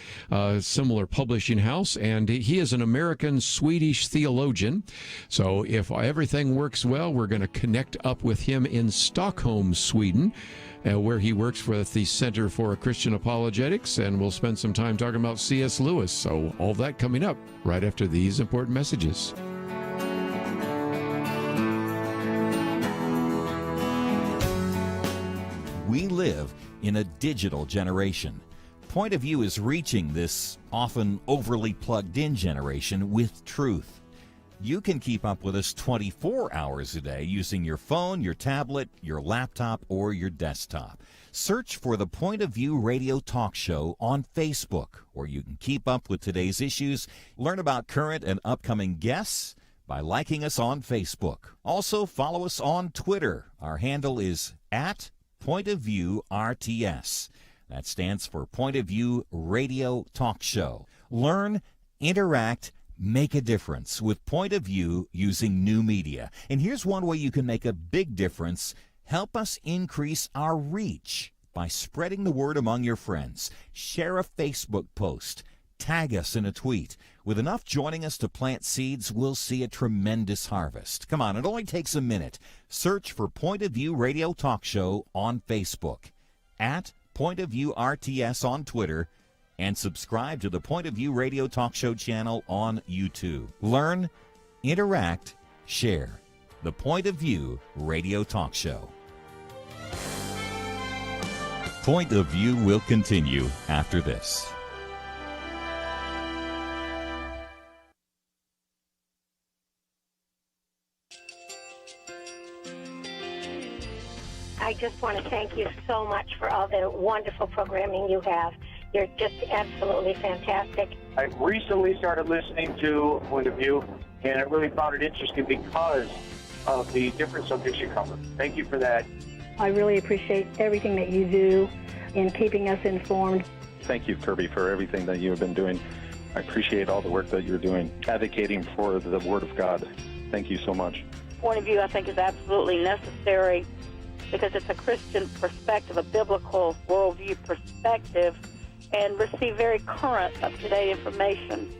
Speaker 2: similar publishing house, and he is an American-Swedish theologian. So if everything works well, we're going to connect up with him in Stockholm, Sweden, where he works for the Center for Christian Apologetics, and we'll spend some time talking about C.S. Lewis. So all that coming up right after these important messages.
Speaker 1: We live in a digital generation. Point of View is reaching this often overly plugged-in generation with truth. You can keep up with us 24 hours a day using your phone, your tablet, your laptop, or your desktop. Search for the Point of View Radio Talk Show on Facebook, where you can keep up with today's issues, learn about current and upcoming guests by liking us on Facebook. Also, follow us on Twitter. Our handle is @PointOfViewRTS. That stands for Point of View Radio Talk Show. Learn, interact, make a difference with Point of View using new media. And here's one way you can make a big difference. Help us increase our reach by spreading the word among your friends. Share a Facebook post. Tag us in a tweet. With enough joining us to plant seeds, we'll see a tremendous harvest. Come on, it only takes a minute. Search for Point of View Radio Talk Show on Facebook, @PointOfViewRTS on Twitter, and subscribe to the Point of View Radio Talk Show channel on YouTube. Learn, interact, share. the Point of View radio talk show. Point of View will continue after this.
Speaker 5: I just want to thank you so much for all the wonderful programming you have. You're just absolutely fantastic.
Speaker 6: I recently started listening to Point of View, and I really found it interesting because of the different subjects you cover. Thank you for that.
Speaker 7: I really appreciate everything that you do in keeping us informed.
Speaker 8: Thank you, Kerby, for everything that you have been doing. I appreciate all the work that you're doing, advocating for the Word of God. Thank you so much.
Speaker 9: Point of View, I think, is absolutely necessary because it's a Christian perspective, a biblical worldview perspective, and receive very current, up-to-date information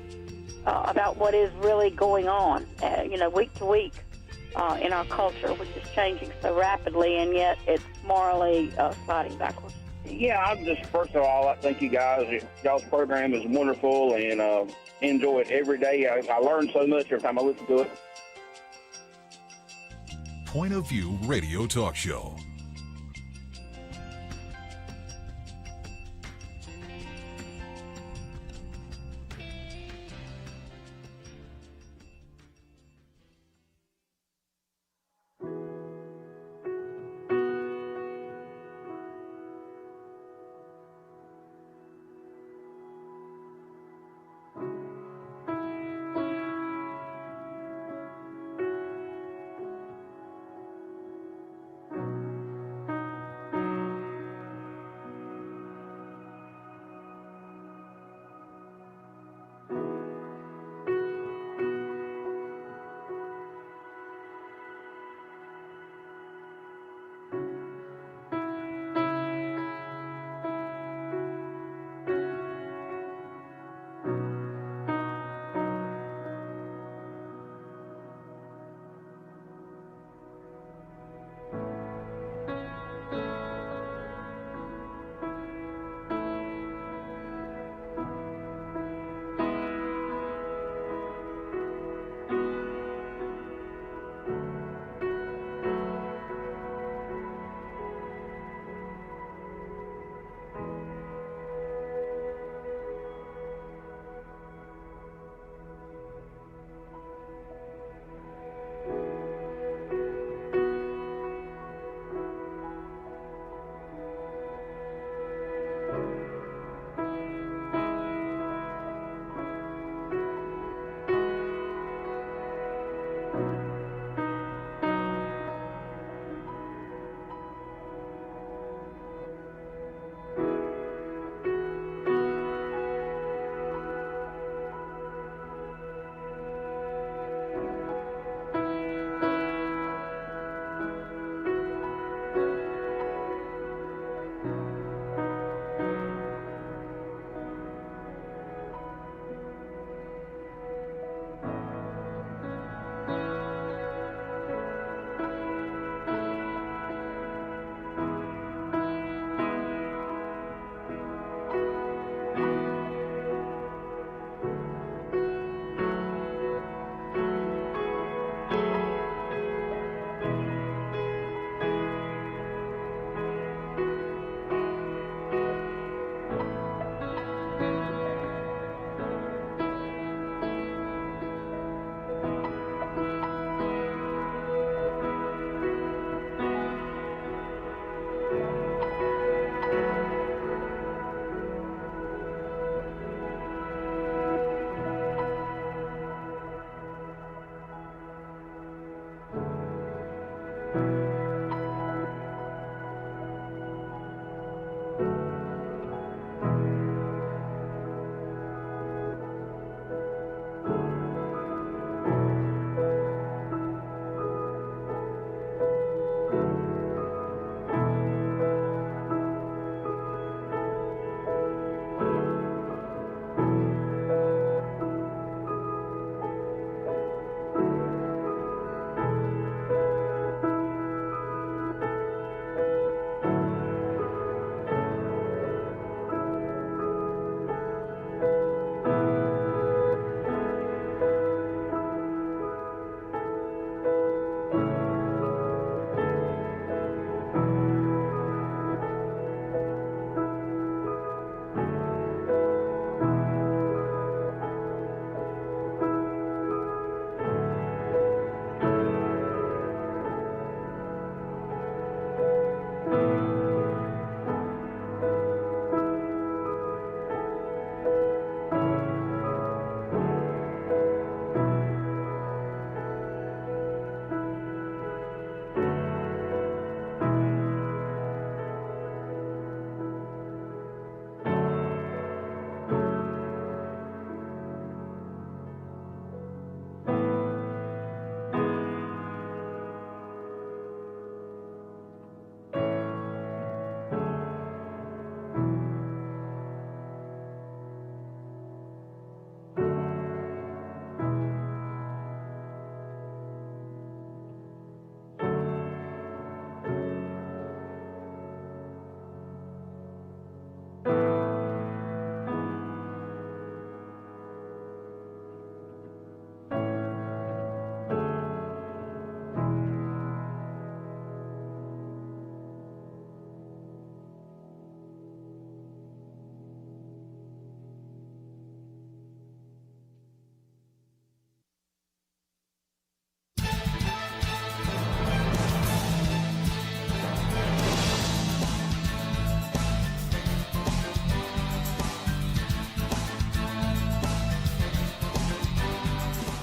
Speaker 9: about what is really going on, week to week in our culture, which is changing so rapidly, and yet it's morally sliding backwards.
Speaker 6: Yeah, I'm just, first of all, I thank you guys. Y'all's program is wonderful, and enjoy it every day. I learn so much every time I listen to it.
Speaker 10: Point of View radio talk show.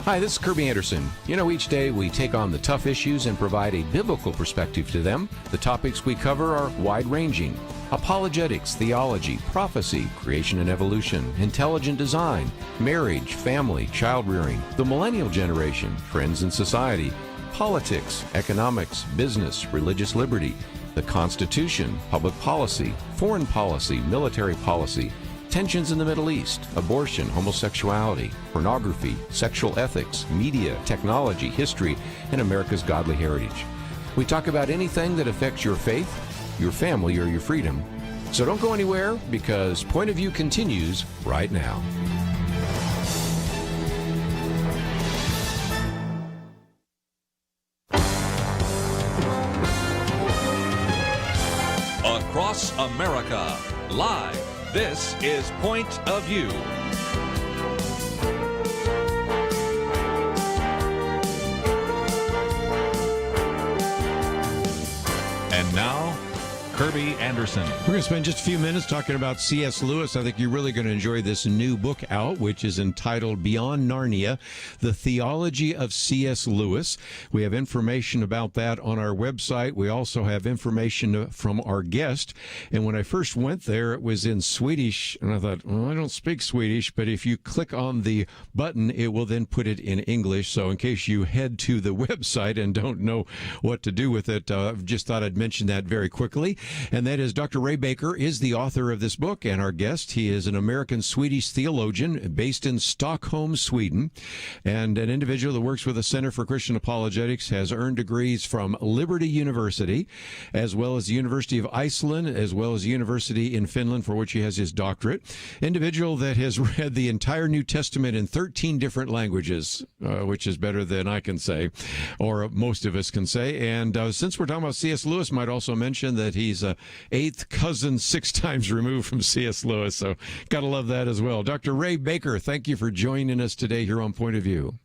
Speaker 2: Hi, this is Kerby Anderson. You know, each day we take on the tough issues and provide a biblical perspective to them. The topics we cover are wide-ranging: apologetics, theology, prophecy, creation and evolution, intelligent design, marriage, family, child-rearing, the millennial generation, trends in society, politics, economics, business, religious liberty, the Constitution, public policy, foreign policy, military policy, tensions in the Middle East, abortion, homosexuality, pornography, sexual ethics, media, technology, history, and America's godly heritage. We talk about anything that affects your faith, your family, or your freedom. So don't go anywhere, because Point of View continues right now.
Speaker 3: Across America, live, this is Point of View. And now, Kerby Anderson.
Speaker 2: We're going to spend just a few minutes talking about C.S. Lewis. I think you're really going to enjoy this new book out, which is entitled Beyond Narnia, The Theology of C.S. Lewis. We have information about that on our website. We also have information from our guest. And when I first went there, it was in Swedish. And I thought, well, I don't speak Swedish, but if you click on the button, it will then put it in English. So in case you head to the website and don't know what to do with it, I've just thought I'd mention that very quickly. And that is Dr. Ray Baker is the author of this book and our guest. He is an American-Swedish theologian based in Stockholm, Sweden, and an individual that works with the Center for Christian Apologetics, has earned degrees from Liberty University, as well as the University of Iceland, as well as the University in Finland, for which he has his doctorate. Individual that has read the entire New Testament in 13 different languages, which is better than I can say, or most of us can say. And since we're talking about C.S. Lewis, might also mention that he's a eighth cousin 6 times removed from C.S. Lewis, so gotta love that as well. Dr. Ray Baker, thank you for joining us today here on Point of View.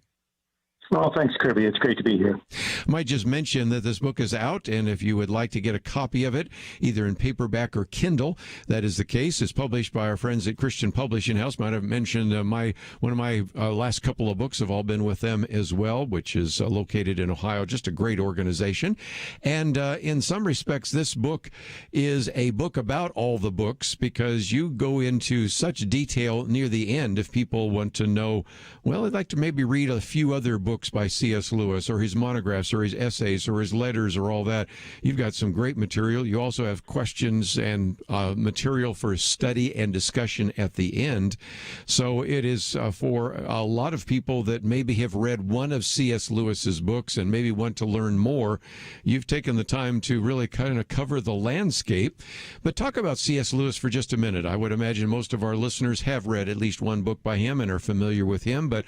Speaker 11: Well, thanks, Kerby. It's great to be here.
Speaker 2: Might just mention that this book is out, and if you would like to get a copy of it, either in paperback or Kindle, that is the case. It's published by our friends at Christian Publishing House. Might have mentioned one of my last couple of books have all been with them as well, which is located in Ohio. Just a great organization. And in some respects, this book is a book about all the books, because you go into such detail near the end if people want to know, well, I'd like to maybe read a few other books by C.S. Lewis, or his monographs, or his essays, or his letters, or all that. You've got some great material. You also have questions and material for study and discussion at the end. So it is for a lot of people that maybe have read one of C.S. Lewis's books and maybe want to learn more. You've taken the time to really kind of cover the landscape. But talk about C.S. Lewis for just a minute. I would imagine most of our listeners have read at least one book by him and are familiar with him. But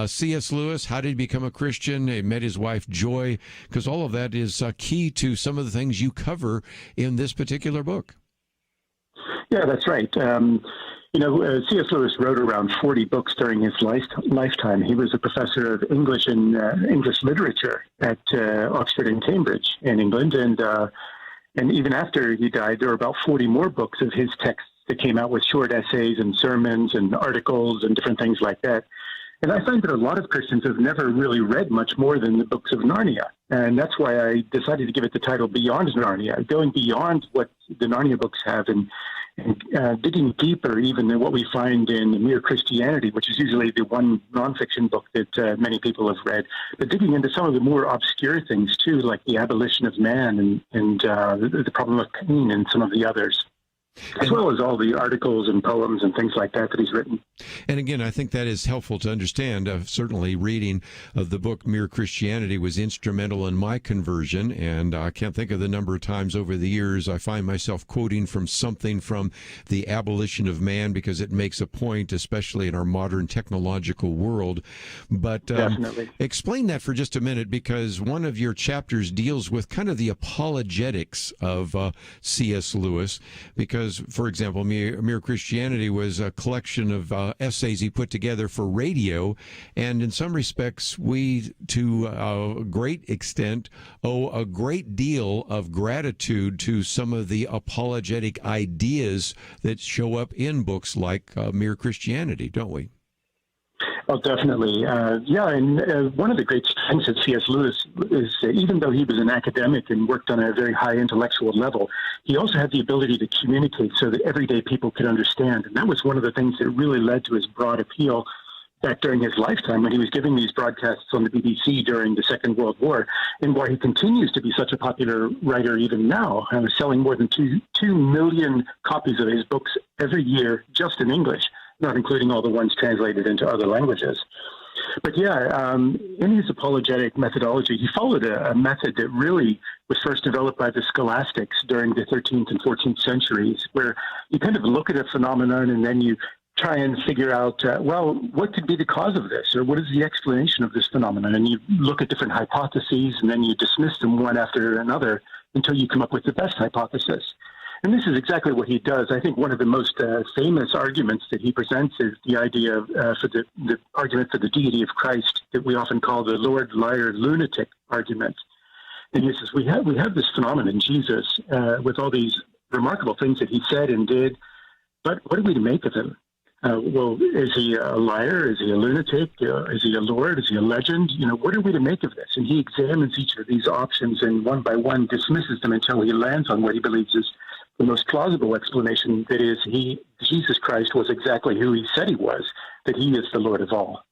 Speaker 2: C.S. Lewis, how did he become a Christian? He met his wife Joy, because all of that is key to some of the things you cover in this particular book.
Speaker 11: Yeah, that's right. C.S. Lewis wrote around 40 books during his lifetime. He was a professor of English and English literature at Oxford and Cambridge in England, and even after he died, there were about 40 more books of his texts that came out with short essays and sermons and articles and different things like that. And I find that a lot of Christians have never really read much more than the books of Narnia. And that's why I decided to give it the title Beyond Narnia, going beyond what the Narnia books have and digging deeper even than what we find in Mere Christianity, which is usually the one nonfiction book that many people have read, but digging into some of the more obscure things too, like the abolition of man and the problem of pain and some of the others, as well as all the articles and poems and things like that he's written.
Speaker 2: And again, I think that is helpful to understand. Certainly reading of the book Mere Christianity was instrumental in my conversion, and I can't think of the number of times over the years I find myself quoting from something from the abolition of man, because it makes a point, especially in our modern technological world. But
Speaker 11: Definitely.
Speaker 2: Explain that for just a minute, because one of your chapters deals with kind of the apologetics of C.S. Lewis, because, for example, Mere Christianity was a collection of essays he put together for radio, and in some respects we, to a great extent, owe a great deal of gratitude to some of the apologetic ideas that show up in books like Mere Christianity, don't we?
Speaker 11: Oh, definitely. And one of the great strengths of C.S. Lewis is even though he was an academic and worked on a very high intellectual level, he also had the ability to communicate so that everyday people could understand. And that was one of the things that really led to his broad appeal back during his lifetime when he was giving these broadcasts on the BBC during the Second World War, and why he continues to be such a popular writer even now, selling more than 2 million copies of his books every year just in English, not including all the ones translated into other languages. But in his apologetic methodology, he followed a method that really was first developed by the scholastics during the 13th and 14th centuries, where you kind of look at a phenomenon and then you try and figure out, what could be the cause of this, or what is the explanation of this phenomenon? And you look at different hypotheses, and then you dismiss them one after another until you come up with the best hypothesis. And this is exactly what he does. I think one of the most famous arguments that he presents is the idea of for the argument for the deity of Christ that we often call the Lord, Liar, Lunatic argument. And he says, we have this phenomenon, Jesus, with all these remarkable things that he said and did, but what are we to make of him? Is he a liar? Is he a lunatic? Is he a lord? Is he a legend? What are we to make of this? And he examines each of these options and one by one dismisses them until he lands on what he believes is the most plausible explanation, that is, Jesus Christ was exactly who he said he was, that he is the Lord of all.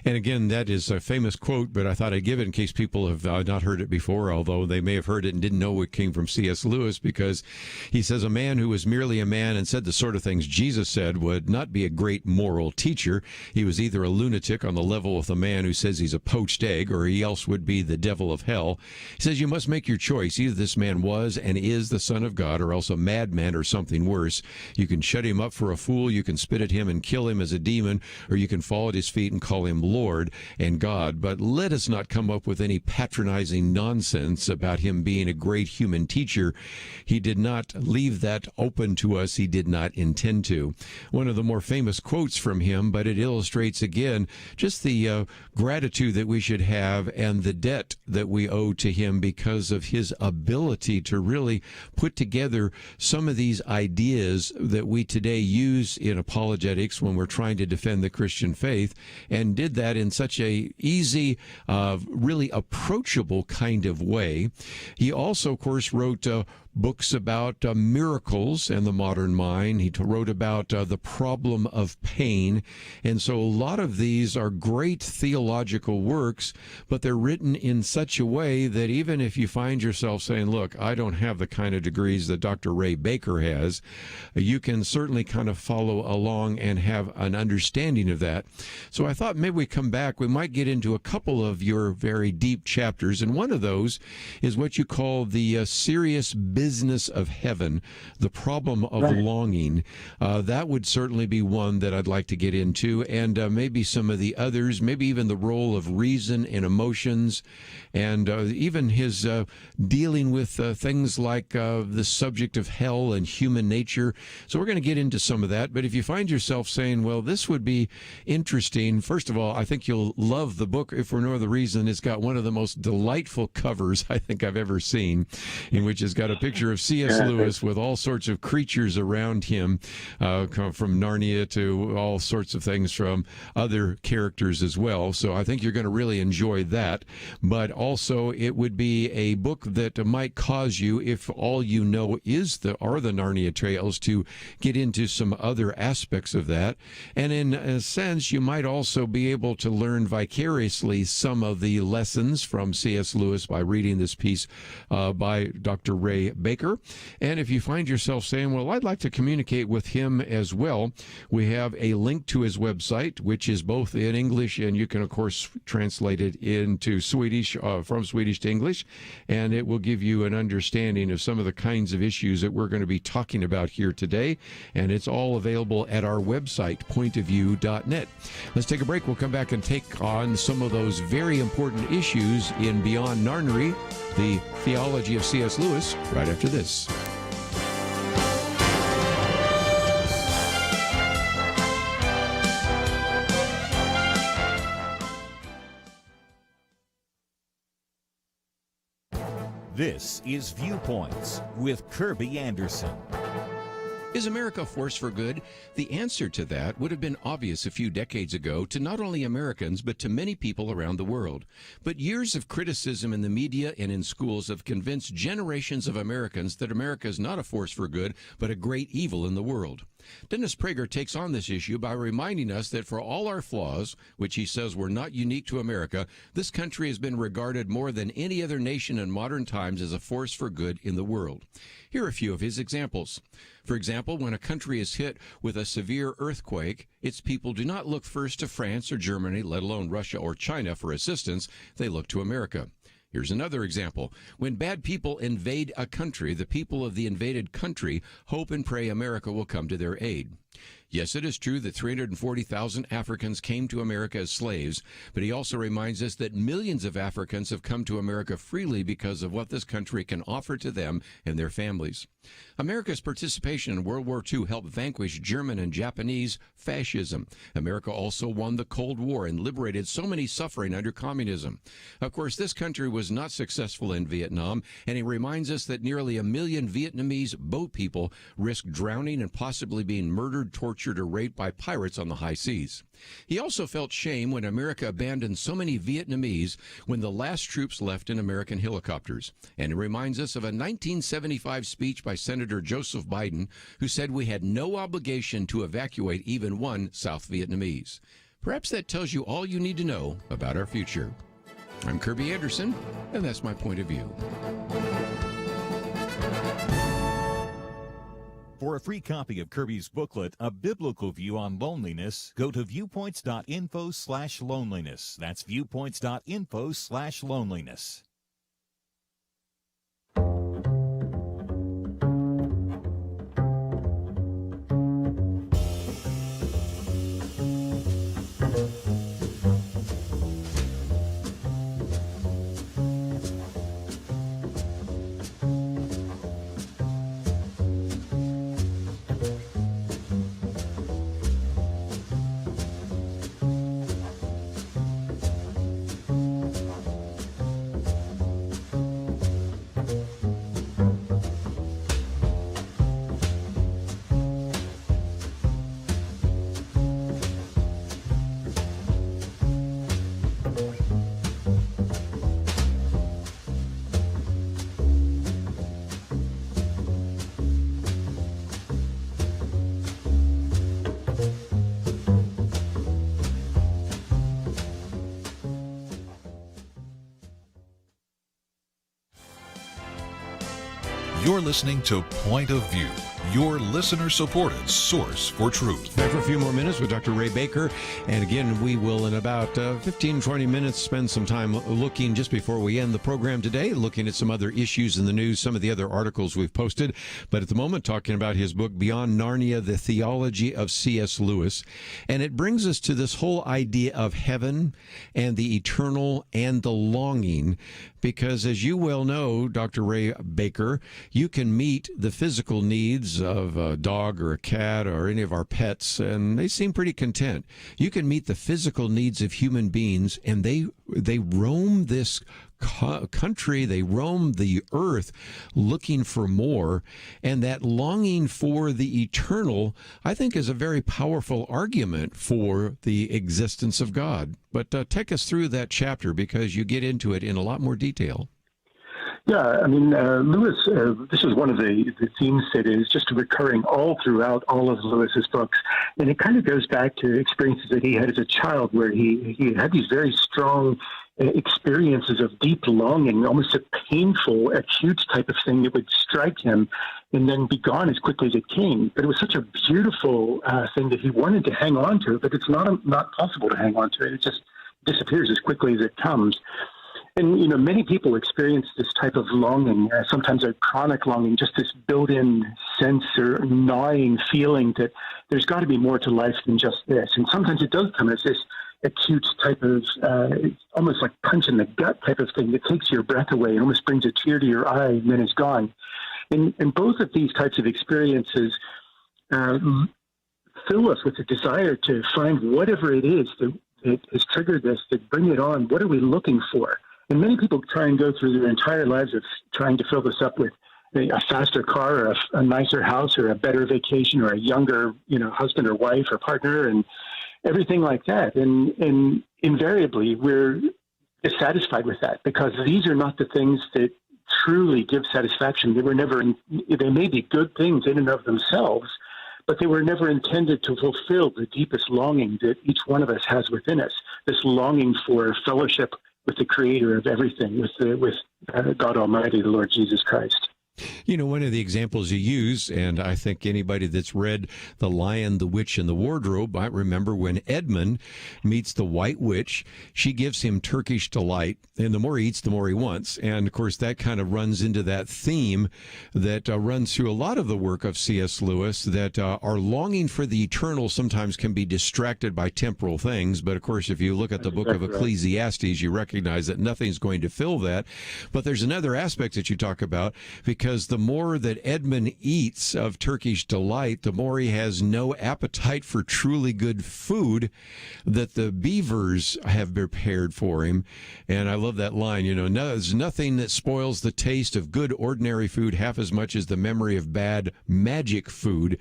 Speaker 2: And again, that is a famous quote, but I thought I'd give it in case people have not heard it before, although they may have heard it and didn't know it came from C.S. Lewis, because he says a man who was merely a man and said the sort of things Jesus said would not be a great moral teacher. He was either a lunatic on the level of the man who says he's a poached egg, or he else would be the devil of hell. He says you must make your choice. Either this man was and is the Son of God, or else a madman or something worse. You can shut him up for a fool, you can spit at him and kill him as a demon, or you can fall at his feet and call him Lord and God. But let us not come up with any patronizing nonsense about him being a great human teacher. He did not leave that open to us. He did not intend to. One of the more famous quotes from him, but it illustrates again just the gratitude that we should have and the debt that we owe to him because of his ability to really put together some of these ideas that we today use in apologetics when we're trying to defend the Christian faith, and did that in such a easy, really approachable kind of way. He also, of course, wrote books about miracles and the modern mind. He wrote about the problem of pain. And so a lot of these are great theological works, but they're written in such a way that even if you find yourself saying, look, I don't have the kind of degrees that Dr. Ray Baker has, you can certainly kind of follow along and have an understanding of that. So I thought maybe we come back, we might get into a couple of your very deep chapters. And one of those is what you call the serious business of heaven, the problem of longing. That would certainly be one that I'd like to get into, and maybe some of the others, maybe even the role of reason and emotions, and even his dealing with things like the subject of hell and human nature. So we're going to get into some of that. But if you find yourself saying, well, this would be interesting, first of all, I think you'll love the book, if for no other reason. It's got one of the most delightful covers I think I've ever seen, in which it's got a picture of C.S. Lewis with all sorts of creatures around him, from Narnia to all sorts of things from other characters as well. So I think you're going to really enjoy that. But also, it would be a book that might cause you, if all you know are the Narnia Trails, to get into some other aspects of that. And in a sense, you might also be able to learn vicariously some of the lessons from C.S. Lewis by reading this piece by Dr. Ray Baker. And if you find yourself saying, well, I'd like to communicate with him as well, we have a link to his website, which is both in English, and you can, of course, translate it into Swedish, from Swedish to English, and it will give you an understanding of some of the kinds of issues that we're going to be talking about here today. And it's all available at our website, pointofview.net. Let's take a break. We'll come back and take on some of those very important issues in Beyond Narnia, the Theology of C.S. Lewis, right after this.
Speaker 1: This is Viewpoints with Kerby Anderson.
Speaker 2: Is America a force for good? The answer to that would have been obvious a few decades ago to not only Americans, but to many people around the world. But years of criticism in the media and in schools have convinced generations of Americans that America is not a force for good, but a great evil in the world. Dennis Prager takes on this issue by reminding us that for all our flaws, which he says were not unique to America, this country has been regarded more than any other nation in modern times as a force for good in the world. Here are a few of his examples. For example, when a country is hit with a severe earthquake, its people do not look first to France or Germany, let alone Russia or China for assistance. They look to America. Here's another example. When bad people invade a country, the people of the invaded country hope and pray America will come to their aid. Yes, it is true that 340,000 Africans came to America as slaves, but he also reminds us that millions of Africans have come to America freely because of what this country can offer to them and their families. America's participation in World War II helped vanquish German and Japanese fascism. America also won the Cold War and liberated so many suffering under communism. Of course, this country was not successful in Vietnam, and he reminds us that nearly 1 million Vietnamese boat people risked drowning and possibly being murdered, tortured, or raped by pirates on the high seas. He also felt shame when America abandoned so many Vietnamese when the last troops left in American helicopters. And it reminds us of a 1975 speech by Senator Joseph Biden, who said we had no obligation to evacuate even one South Vietnamese. Perhaps that tells you all you need to know about our future. I'm Kerby Anderson, and that's my point of view.
Speaker 1: For a free copy of Kerby's booklet, A Biblical View on Loneliness, go to viewpoints.info/loneliness. That's viewpoints.info/loneliness.
Speaker 10: You're listening to Point of View, your listener-supported source for truth.
Speaker 2: Back for a few more minutes with Dr. Ray Baker. And again, we will, in about 15-20 minutes, spend some time looking, just before we end the program today, looking at some other issues in the news, some of the other articles we've posted. But at the moment, talking about his book, Beyond Narnia, The Theology of C.S. Lewis. And it brings us to this whole idea of heaven and the eternal and the longing. Because as you well know, Dr. Ray Baker, you can meet the physical needs of a dog or a cat or any of our pets, and they seem pretty content. You can meet the physical needs of human beings, and they roam this country, they roam the earth looking for more, and that longing for the eternal, I think, is a very powerful argument for the existence of God. But take us through that chapter, because you get into it in a lot more detail.
Speaker 11: Yeah, I mean, Lewis, this is one of the themes that is just recurring all throughout all of Lewis's books. And it kind of goes back to experiences that he had as a child, where he had these very strong experiences of deep longing, almost a painful, acute type of thing that would strike him and then be gone as quickly as it came. But it was such a beautiful thing that he wanted to hang on to, but it's not possible to hang on to it. It just disappears as quickly as it comes. And, you know, many people experience this type of longing, sometimes a chronic longing, just this built-in sense or gnawing feeling that there's got to be more to life than just this. And sometimes it does come as this acute type of, almost like punch in the gut type of thing that takes your breath away and almost brings a tear to your eye and then is gone. And both of these types of experiences fill us with a desire to find whatever it is that has triggered this, to bring it on. What are we looking for? And many people try and go through their entire lives of trying to fill this up with a faster car or a nicer house or a better vacation or a younger, husband or wife or partner and everything like that. And invariably, we're dissatisfied with that because these are not the things that truly give satisfaction. They may be good things in and of themselves, but they were never intended to fulfill the deepest longing that each one of us has within us, this longing for fellowship with the creator of everything, with God Almighty, the Lord Jesus Christ.
Speaker 2: One of the examples you use, and I think anybody that's read The Lion, the Witch, and the Wardrobe might remember when Edmund meets the White Witch, she gives him Turkish delight, and the more he eats, the more he wants. And, of course, that kind of runs into that theme that runs through a lot of the work of C.S. Lewis, that our longing for the eternal sometimes can be distracted by temporal things. But, of course, if you look at the book of Ecclesiastes, you recognize that nothing's going to fill that. But there's another aspect that you talk about, because the more that Edmund eats of Turkish delight, the more he has no appetite for truly good food that the beavers have prepared for him. And I love that line, there's nothing that spoils the taste of good ordinary food half as much as the memory of bad magic food.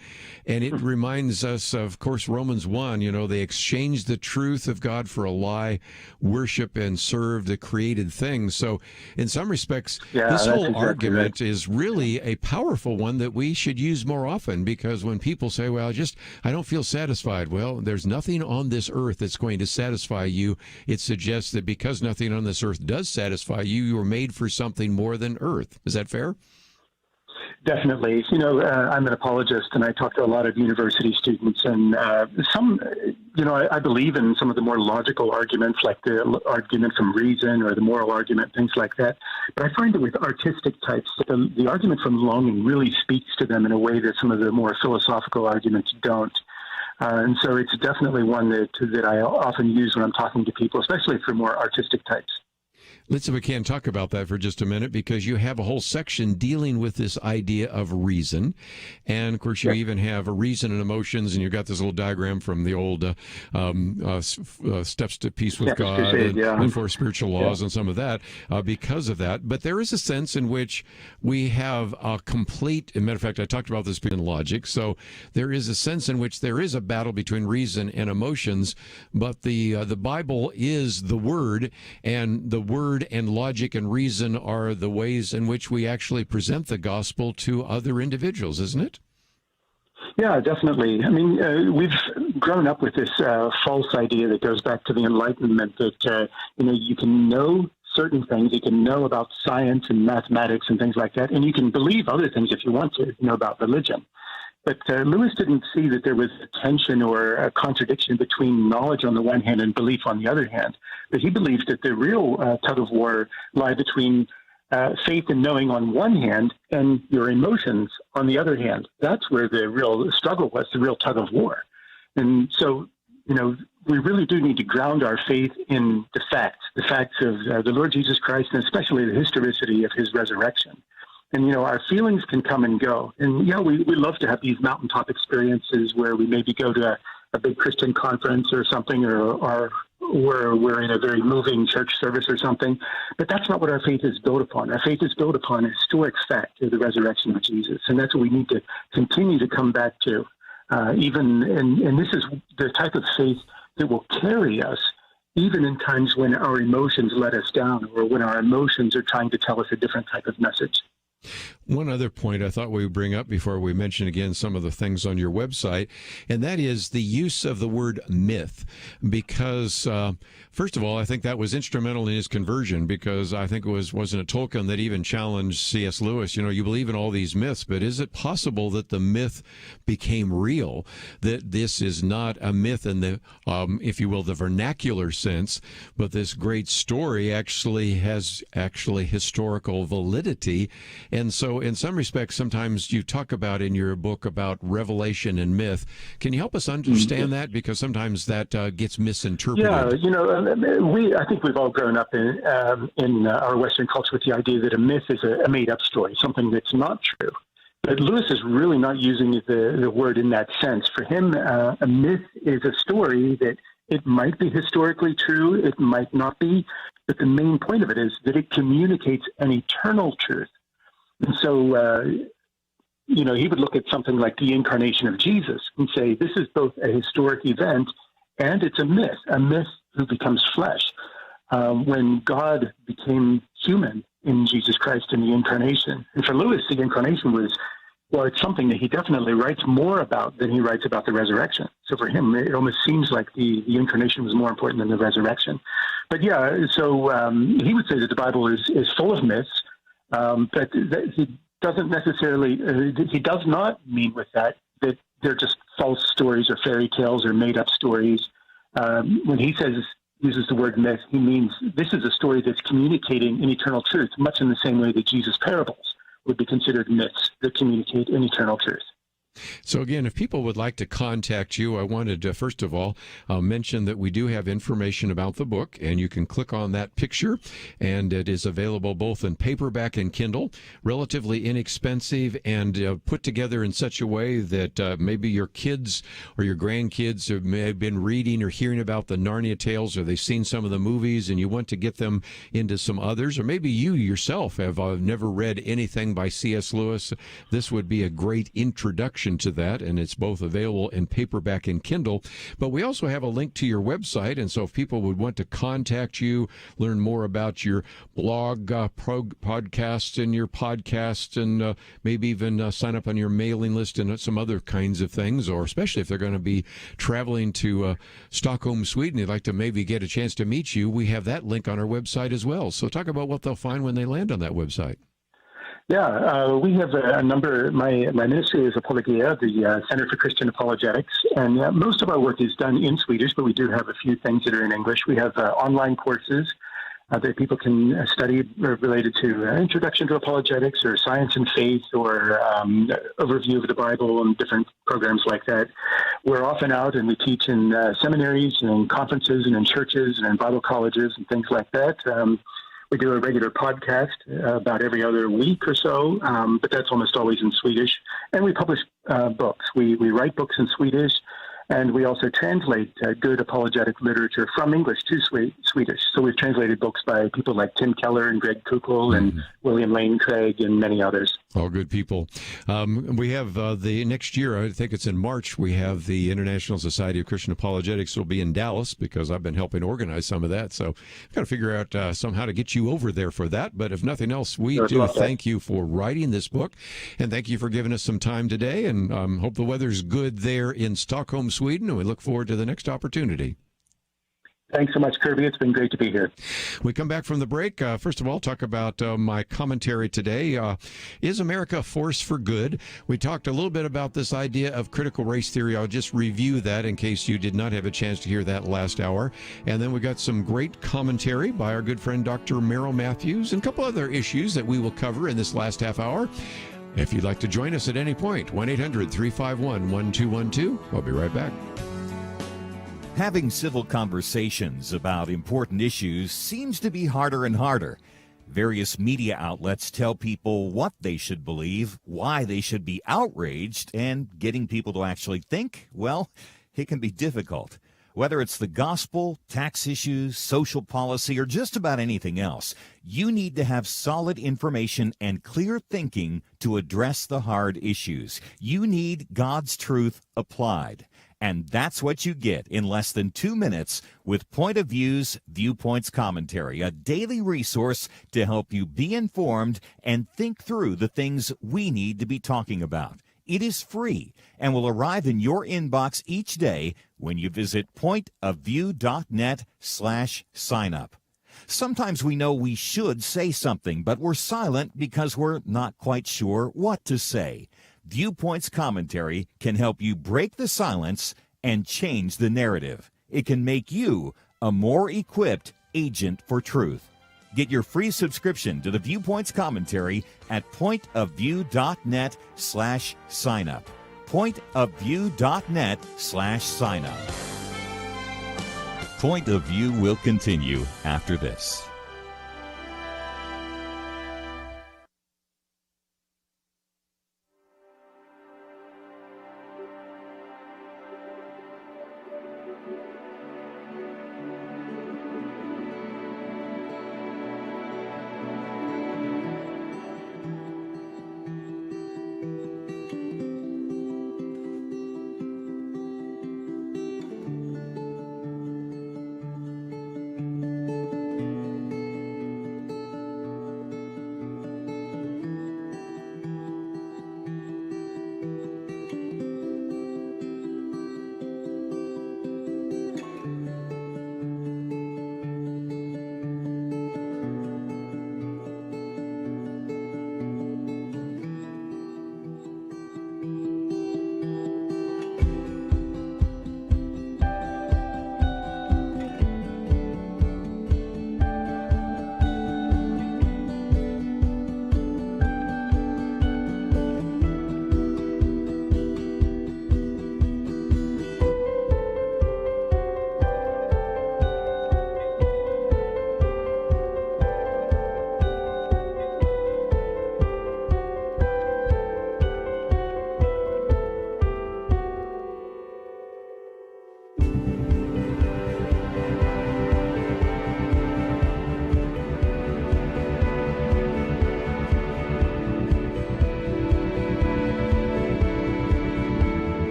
Speaker 2: And it reminds us, of course, Romans 1, they exchanged the truth of God for a lie, worship and serve the created things. So in some respects, this whole argument is really a powerful one that we should use more often, because when people say, well, I don't feel satisfied. Well, there's nothing on this earth that's going to satisfy you. It suggests that because nothing on this earth does satisfy you, you were made for something more than earth. Is that fair?
Speaker 11: Definitely. I'm an apologist, and I talk to a lot of university students, and I believe in some of the more logical arguments, like the argument from reason or the moral argument, things like that. But I find that with artistic types, the argument from longing really speaks to them in a way that some of the more philosophical arguments don't. And so it's definitely one that I often use when I'm talking to people, especially for more artistic types.
Speaker 2: Let's, if we can, talk about that for just a minute, because you have a whole section dealing with this idea of reason. And, of course, you even have a reason and emotions, and you've got this little diagram from the old Steps to Peace with God and for Spiritual Laws and some of that because of that. But there is a sense in which we have a complete, as a matter of fact, I talked about this being logic, so there is a sense in which there is a battle between reason and emotions, but the Bible is the Word, and the Word and logic and reason are the ways in which we actually present the gospel to other individuals, isn't it?
Speaker 11: Yeah, definitely. I mean, we've grown up with this false idea that goes back to the Enlightenment that, you can know certain things, you can know about science and mathematics and things like that, and you can believe other things if you want to, about religion. But Lewis didn't see that there was a tension or a contradiction between knowledge on the one hand and belief on the other hand. But he believed that the real tug of war lie between faith and knowing on one hand and your emotions on the other hand. That's where the real struggle was, the real tug of war. And so, we really do need to ground our faith in the facts of the Lord Jesus Christ, and especially the historicity of his resurrection. And, our feelings can come and go. And, we love to have these mountaintop experiences where we maybe go to a big Christian conference or something, or we're in a very moving church service or something. But that's not what our faith is built upon. Our faith is built upon a historic fact of the resurrection of Jesus. And that's what we need to continue to come back to. And this is the type of faith that will carry us even in times when our emotions let us down, or when our emotions are trying to tell us a different type of message.
Speaker 2: One other point I thought we would bring up before we mention again some of the things on your website, and that is the use of the word myth, because first of all, I think that was instrumental in his conversion, because I think wasn't it Tolkien that even challenged C.S. Lewis, you believe in all these myths, but is it possible that the myth became real, that this is not a myth in the, if you will, the vernacular sense, but this great story actually has historical validity? And so in some respects, sometimes you talk about in your book about revelation and myth. Can you help us understand that? Because sometimes that gets misinterpreted.
Speaker 11: Yeah, I think we've all grown up in our Western culture with the idea that a myth is a made-up story, something that's not true. But Lewis is really not using the word in that sense. For him, a myth is a story that it might be historically true, it might not be, but the main point of it is that it communicates an eternal truth. And so, he would look at something like the incarnation of Jesus and say, this is both a historic event and it's a myth who becomes flesh. When God became human in Jesus Christ in the incarnation. And for Lewis, the incarnation was, it's something that he definitely writes more about than he writes about the resurrection. So for him, it almost seems like the incarnation was more important than the resurrection. But yeah, so he would say that the Bible is full of myths, but that he doesn't necessarily, he does not mean with that they're just false stories or fairy tales or made up stories. When he uses the word myth, he means this is a story that's communicating an eternal truth, much in the same way that Jesus' parables would be considered myths that communicate an eternal truth.
Speaker 2: So again, if people would like to contact you, I wanted to, first of all, mention that we do have information about the book, and you can click on that picture, and it is available both in paperback and Kindle, relatively inexpensive, and put together in such a way that maybe your kids or your grandkids may have been reading or hearing about the Narnia tales, or they've seen some of the movies, and you want to get them into some others, or maybe you yourself have never read anything by C.S. Lewis. This would be a great introduction to that, and it's both available in paperback and Kindle. But we also have a link to your website, and so if people would want to contact you, learn more about your blog, podcast, and your podcast, and maybe even sign up on your mailing list and some other kinds of things, or especially if they're going to be traveling to Stockholm, Sweden, they'd like to maybe get a chance to meet you, we have that link on our website as well. So talk about what they'll find when they land on that website.
Speaker 11: Yeah, we have a number. My ministry is Apologia, the Center for Christian Apologetics, and most of our work is done in Swedish, but we do have a few things that are in English. We have online courses that people can study related to Introduction to Apologetics or Science and Faith or overview of the Bible and different programs like that. We're often out and we teach in seminaries and in conferences and in churches and in Bible colleges and things like that. We do a regular podcast about every other week or so, but that's almost always in Swedish. And we publish books. We write books in Swedish, and we also translate good apologetic literature from English to Swedish. So we've translated books by people like Tim Keller and Greg Kukel and William Lane Craig and many others.
Speaker 2: All good people. We have the next year, I think it's in March, we have the International Society of Christian Apologetics will be in Dallas, because I've been helping organize some of that. So I've got to figure out somehow to get you over there for that. But if nothing else, we do thank you for writing this book, and thank you for giving us some time today, and hope the weather's good there in Stockholm, Sweden, and we look forward to the next opportunity.
Speaker 11: Thanks so much, Kerby. It's been great to be here.
Speaker 2: We come back from the break. First of all, talk about my commentary today. Is America a force for good? We talked a little bit about this idea of critical race theory. I'll just review that in case you did not have a chance to hear that last hour. And then we got some great commentary by our good friend Dr. Merrill Matthews and a couple other issues that we will cover in this last half hour. If you'd like to join us at any point, 1-800-351-1212. I'll be right back.
Speaker 1: Having civil conversations about important issues seems to be harder and harder. Various media outlets tell people what they should believe, why they should be outraged, and getting people to actually think, well, it can be difficult. Whether it's the gospel, tax issues, social policy, or just about anything else, you need to have solid information and clear thinking to address the hard issues. You need God's truth applied. And that's what you get in less than 2 minutes with Point of View's Viewpoints Commentary, a daily resource to help you be informed and think through the things we need to be talking about. It is free and will arrive in your inbox each day when you visit pointofview.net/signup. Sometimes we know we should say something, but we're silent because we're not quite sure what to say. Viewpoints Commentary can help you break the silence and change the narrative. It can make you a more equipped agent for truth. Get your free subscription to the Viewpoints Commentary at pointofview.net/signup. Pointofview.net/signup. Point of View will continue after this.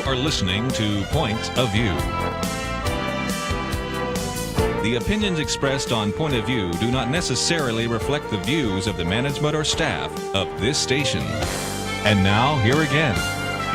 Speaker 3: are listening to Point of View. The opinions expressed on Point of View do not necessarily reflect the views of the management or staff of this station. And now, here again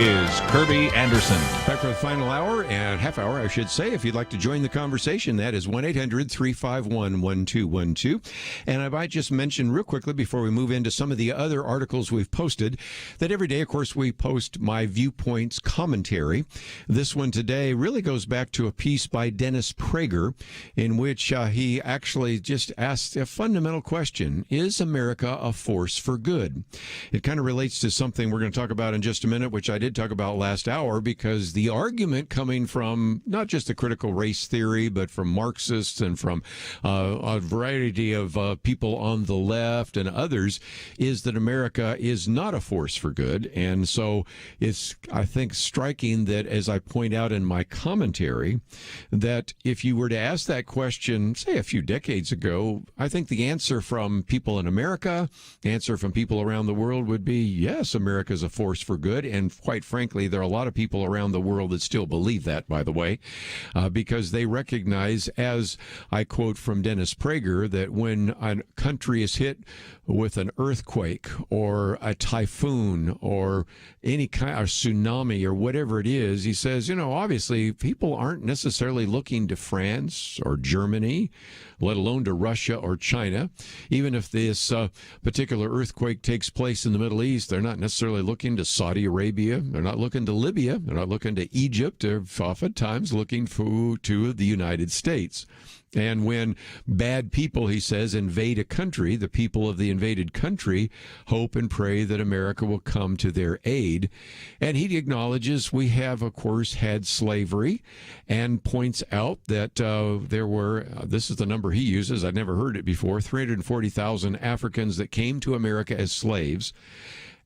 Speaker 3: is Kerby Anderson.
Speaker 2: Back for the final hour and half hour, I should say. If you'd like to join the conversation, that is 1-800-351-1212. And I might just mention real quickly before we move into some of the other articles we've posted that every day, of course, we post my Viewpoints commentary. This one today really goes back to a piece by Dennis Prager in which he actually just asked a fundamental question: is America a force for good? It kind of relates to something we're going to talk about in just a minute, which I did talk about last hour, because the argument coming from not just the critical race theory, but from Marxists and from a variety of people on the left and others is that America is not a force for good. And so it's, I think, striking that, as I point out in my commentary, that if you were to ask that question, say, a few decades ago, I think the answer from people in America, the answer from people around the world would be, yes, America is a force for good. And quite frankly, there are a lot of people around the world that still believe that, by the way, because they recognize, as I quote from Dennis Prager, that when a country is hit with an earthquake or a typhoon or any kind of tsunami or whatever it is, he says, obviously people aren't necessarily looking to France or Germany, let alone to Russia or China. Even if this particular earthquake takes place in the Middle East, they're not necessarily looking to Saudi Arabia. They're not looking to Libya. They're not looking to Egypt. They're oftentimes looking to the United States. And when bad people, he says, invade a country, the people of the invaded country hope and pray that America will come to their aid. And he acknowledges we have, of course, had slavery, and points out that there were, this is the number he uses, I'd never heard it before, 340,000 Africans that came to America as slaves.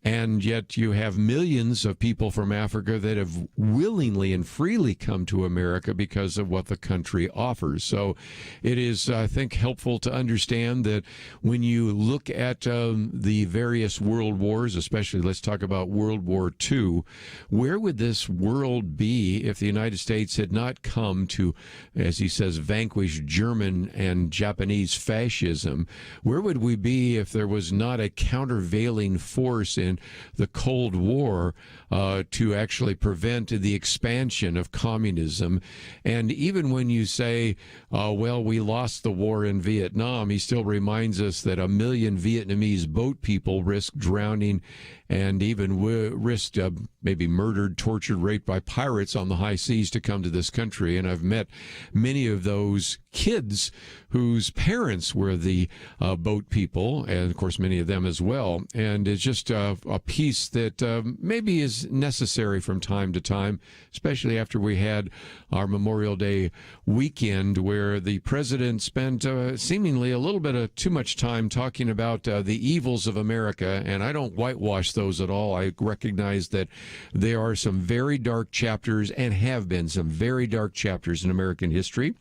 Speaker 2: And yet you have millions of people from Africa that have willingly and freely come to America because of what the country offers. So it is, I think, helpful to understand that when you look at the various world wars, especially let's talk about World War II, where would this world be if the United States had not come to, as he says, vanquish German and Japanese fascism? Where would we be if there was not a countervailing force in the Cold War to actually prevent the expansion of communism? And even when you say, well, we lost the war in Vietnam, he still reminds us that 1 million Vietnamese boat people risked drowning and even risked maybe murdered, tortured, raped by pirates on the high seas to come to this country. And I've met many of those kids whose parents were the boat people, and of course many of them as well. And it's just a piece that maybe is necessary from time to time, especially after we had our Memorial Day weekend, where the president spent seemingly a little bit of too much time talking about the evils of America. And I don't whitewash those at all. I recognize that there are some very dark chapters, and have been some very dark chapters in American history.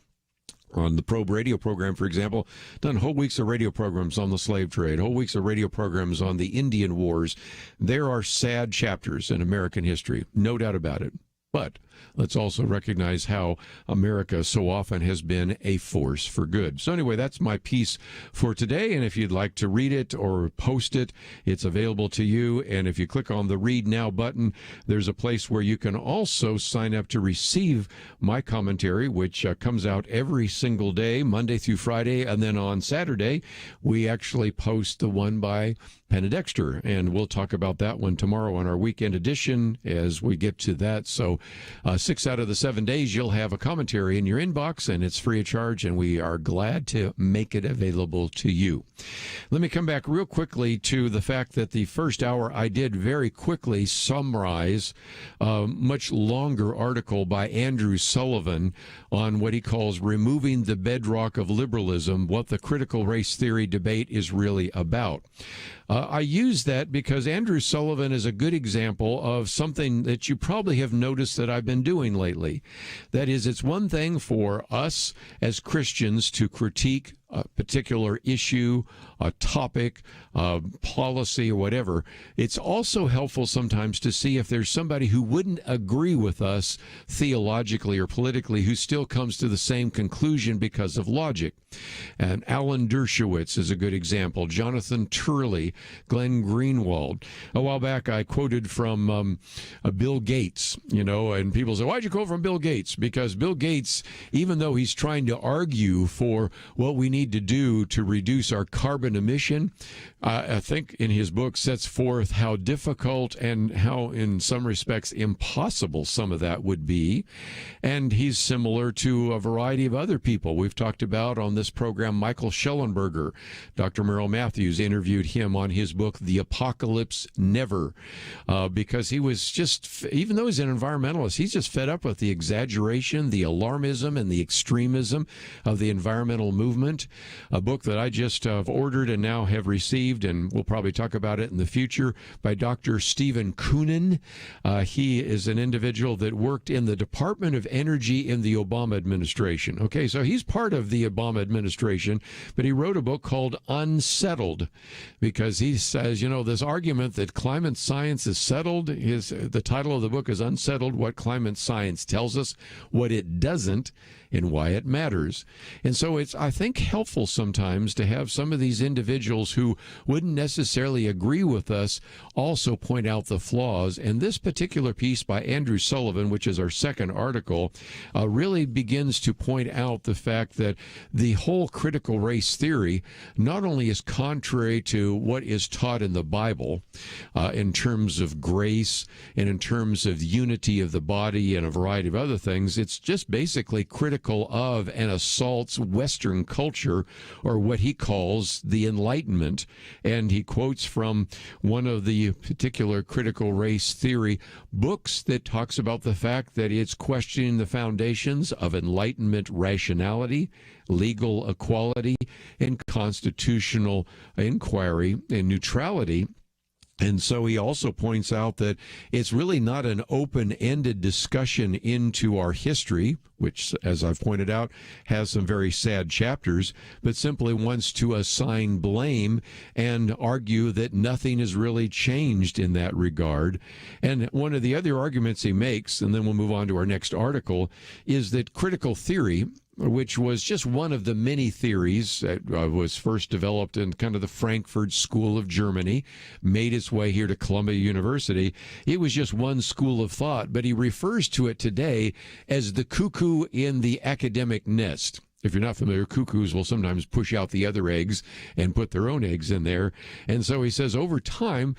Speaker 2: On the Probe radio program, for example, done whole weeks of radio programs on the slave trade, whole weeks of radio programs on the Indian Wars. There are sad chapters in American history, no doubt about it. But let's also recognize how America so often has been a force for good. So anyway, that's my piece for today. And if you'd like to read it or post it, it's available to you. And if you click on the Read Now button, there's a place where you can also sign up to receive my commentary, which comes out every single day, Monday through Friday. And then on Saturday, we actually post the one by Penn Dexter. And we'll talk about that one tomorrow on our weekend edition as we get to that. So 6 out of the 7 days, you'll have a commentary in your inbox, and it's free of charge, and we are glad to make it available to you. Let me come back real quickly to the fact that the first hour I did very quickly summarize a much longer article by Andrew Sullivan on what he calls removing the bedrock of liberalism, what the critical race theory debate is really about. I use that because Andrew Sullivan is a good example of something that you probably have noticed that I've been doing lately. That is, it's one thing for us as Christians to critique a particular issue, a topic, policy, or whatever, it's also helpful sometimes to see if there's somebody who wouldn't agree with us theologically or politically who still comes to the same conclusion because of logic. And Alan Dershowitz is a good example. Jonathan Turley, Glenn Greenwald. A while back, I quoted from Bill Gates, and people say, why'd you quote from Bill Gates? Because Bill Gates, even though he's trying to argue for what we need to do to reduce our carbon emission, I think in his book sets forth how difficult and how, in some respects, impossible some of that would be. And he's similar to a variety of other people we've talked about on this program. Michael Schellenberger, Dr. Merrill Matthews interviewed him on his book, The Apocalypse Never, because he was just, even though he's an environmentalist, he's just fed up with the exaggeration, the alarmism, and the extremism of the environmental movement. A book that I just ordered and now have received, and we'll probably talk about it in the future, by Dr. Stephen Koonin. He is an individual that worked in the Department of Energy in the Obama administration. Okay, so he's part of the Obama administration, but he wrote a book called Unsettled, because he says, this argument that climate science is settled, the title of the book is Unsettled, What Climate Science Tells Us, What It Doesn't, and Why It Matters. And so it's, I think, helpful sometimes to have some of these individuals who wouldn't necessarily agree with us also point out the flaws. And this particular piece by Andrew Sullivan, which is our second article, really begins to point out the fact that the whole critical race theory not only is contrary to what is taught in the Bible in terms of grace and in terms of unity of the body and a variety of other things, it's just basically critical of and assaults Western culture, or what he calls the Enlightenment. And he quotes from one of the particular critical race theory books that talks about the fact that it's questioning the foundations of Enlightenment rationality, legal equality, and constitutional inquiry and neutrality. And so he also points out that it's really not an open-ended discussion into our history, which, as I've pointed out, has some very sad chapters, but simply wants to assign blame and argue that nothing has really changed in that regard. And one of the other arguments he makes, and then we'll move on to our next article, is that critical theory, which was just one of the many theories that was first developed in kind of the Frankfurt School of Germany, made its way here to Columbia University. It was just one school of thought, but he refers to it today as the cuckoo in the academic nest. If you're not familiar, cuckoos will sometimes push out the other eggs and put their own eggs in there. And so he says over time,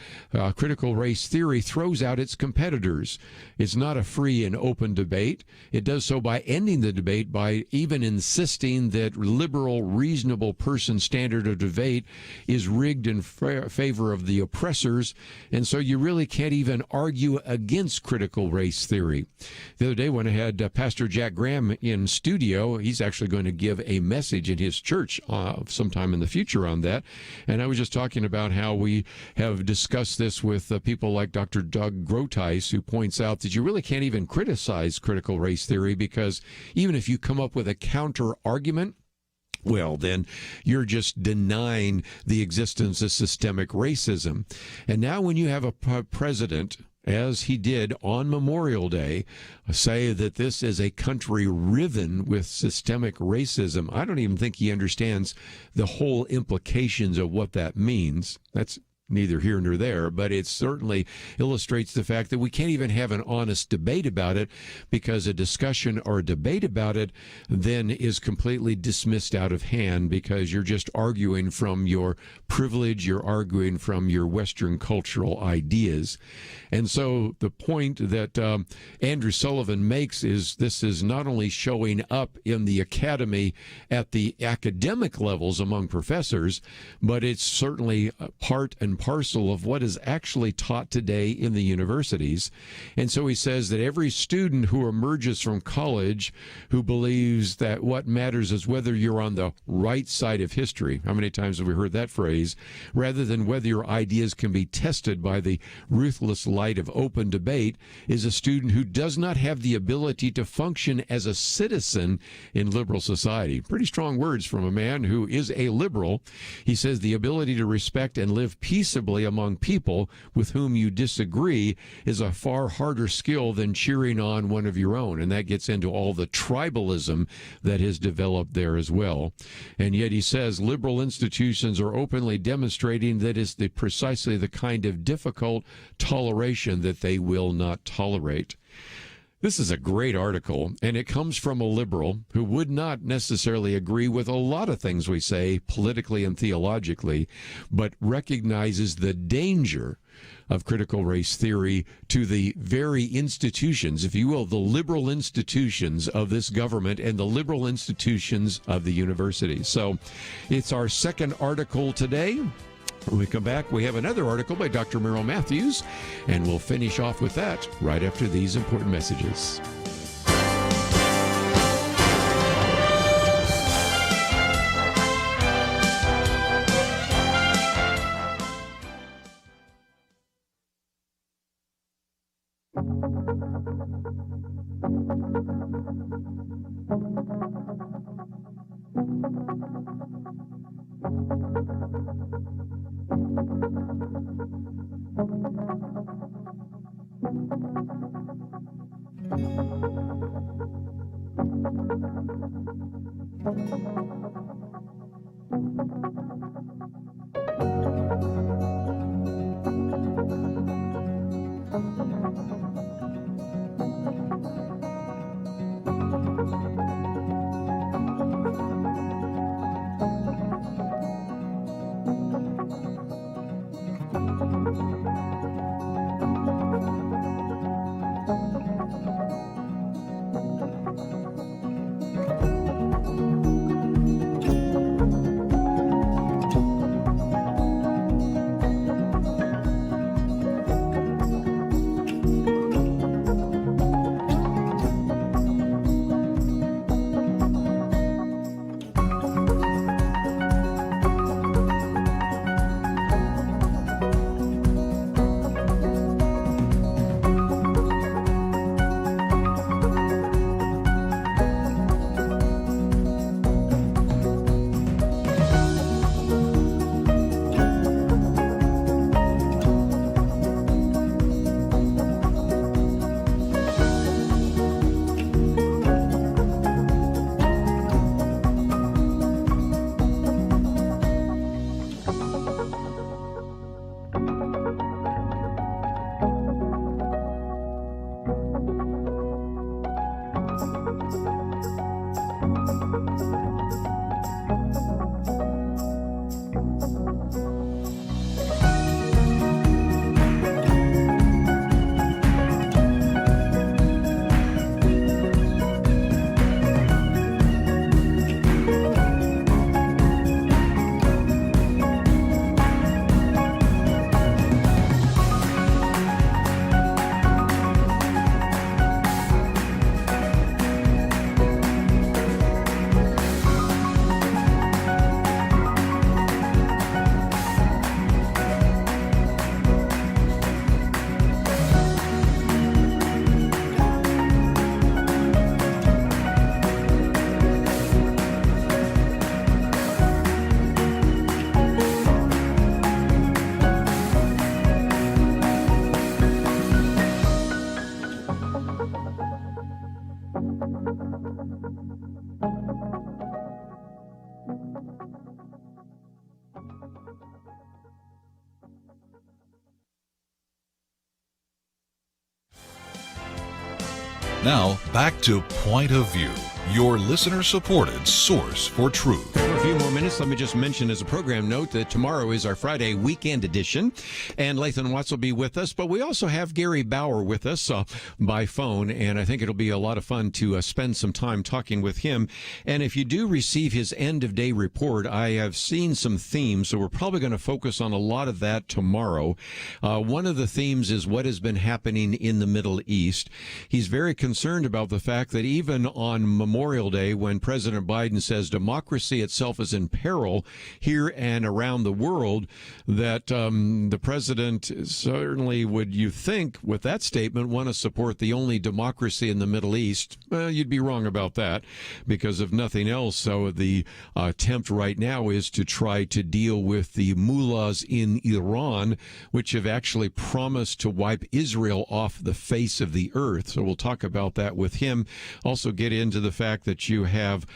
Speaker 2: critical race theory throws out its competitors. It's not a free and open debate. It does so by ending the debate by even insisting that liberal, reasonable person standard of debate is rigged in favor of the oppressors. And so you really can't even argue against critical race theory. The other day when I had Pastor Jack Graham in studio, he's actually going to give a message in his church sometime in the future on that. And I was just talking about how we have discussed this with people like Dr. Doug Groteis, who points out that you really can't even criticize critical race theory, because even if you come up with a counter argument, well, then you're just denying the existence of systemic racism. And now when you have a president, as he did on Memorial Day, say that this is a country riven with systemic racism, I don't even think he understands the whole implications of what that means. That's neither here nor there, but it certainly illustrates the fact that we can't even have an honest debate about it, because a discussion or a debate about it then is completely dismissed out of hand, because you're just arguing from your privilege, you're arguing from your Western cultural ideas. And so the point that Andrew Sullivan makes is this is not only showing up in the academy at the academic levels among professors, but it's certainly part and and parcel of what is actually taught today in the universities. And so he says that every student who emerges from college who believes that what matters is whether you're on the right side of history, how many times have we heard that phrase, rather than whether your ideas can be tested by the ruthless light of open debate, is a student who does not have the ability to function as a citizen in liberal society. Pretty strong words from a man who is a liberal. He says the ability to respect and live peaceably among people with whom you disagree is a far harder skill than cheering on one of your own. And that gets into all the tribalism that has developed there as well. And yet he says liberal institutions are openly demonstrating that it's precisely the kind of difficult toleration that they will not tolerate. This is a great article, and it comes from a liberal who would not necessarily agree with a lot of things we say politically and theologically, but recognizes the danger of critical race theory to the very institutions, if you will, the liberal institutions of this government and the liberal institutions of the universities. So it's our second article today. When we come back, we have another article by Dr. Merrill Matthews, and we'll finish off with that right after these important messages.
Speaker 10: Now, back to Point of View. your listener-supported source for truth.
Speaker 2: For a few more minutes, let me just mention as a program note that tomorrow is our Friday weekend edition, and Lathan Watts will be with us, but we also have Gary Bauer with us by phone, and I think it'll be a lot of fun to spend some time talking with him. And if you do receive his end-of-day report, I have seen some themes, so we're probably going to focus on a lot of that tomorrow. One of the themes is what has been happening in the Middle East. He's very concerned about the fact that even on Memorial Day, when President Biden says democracy itself is in peril here and around the world, that the president certainly would, you think, with that statement, want to support the only democracy in the Middle East. Well, you'd be wrong about that, because if nothing else, so the attempt right now is to try to deal with the mullahs in Iran, which have actually promised to wipe Israel off the face of the earth. So we'll talk about that with him. Also get into the fact that you have,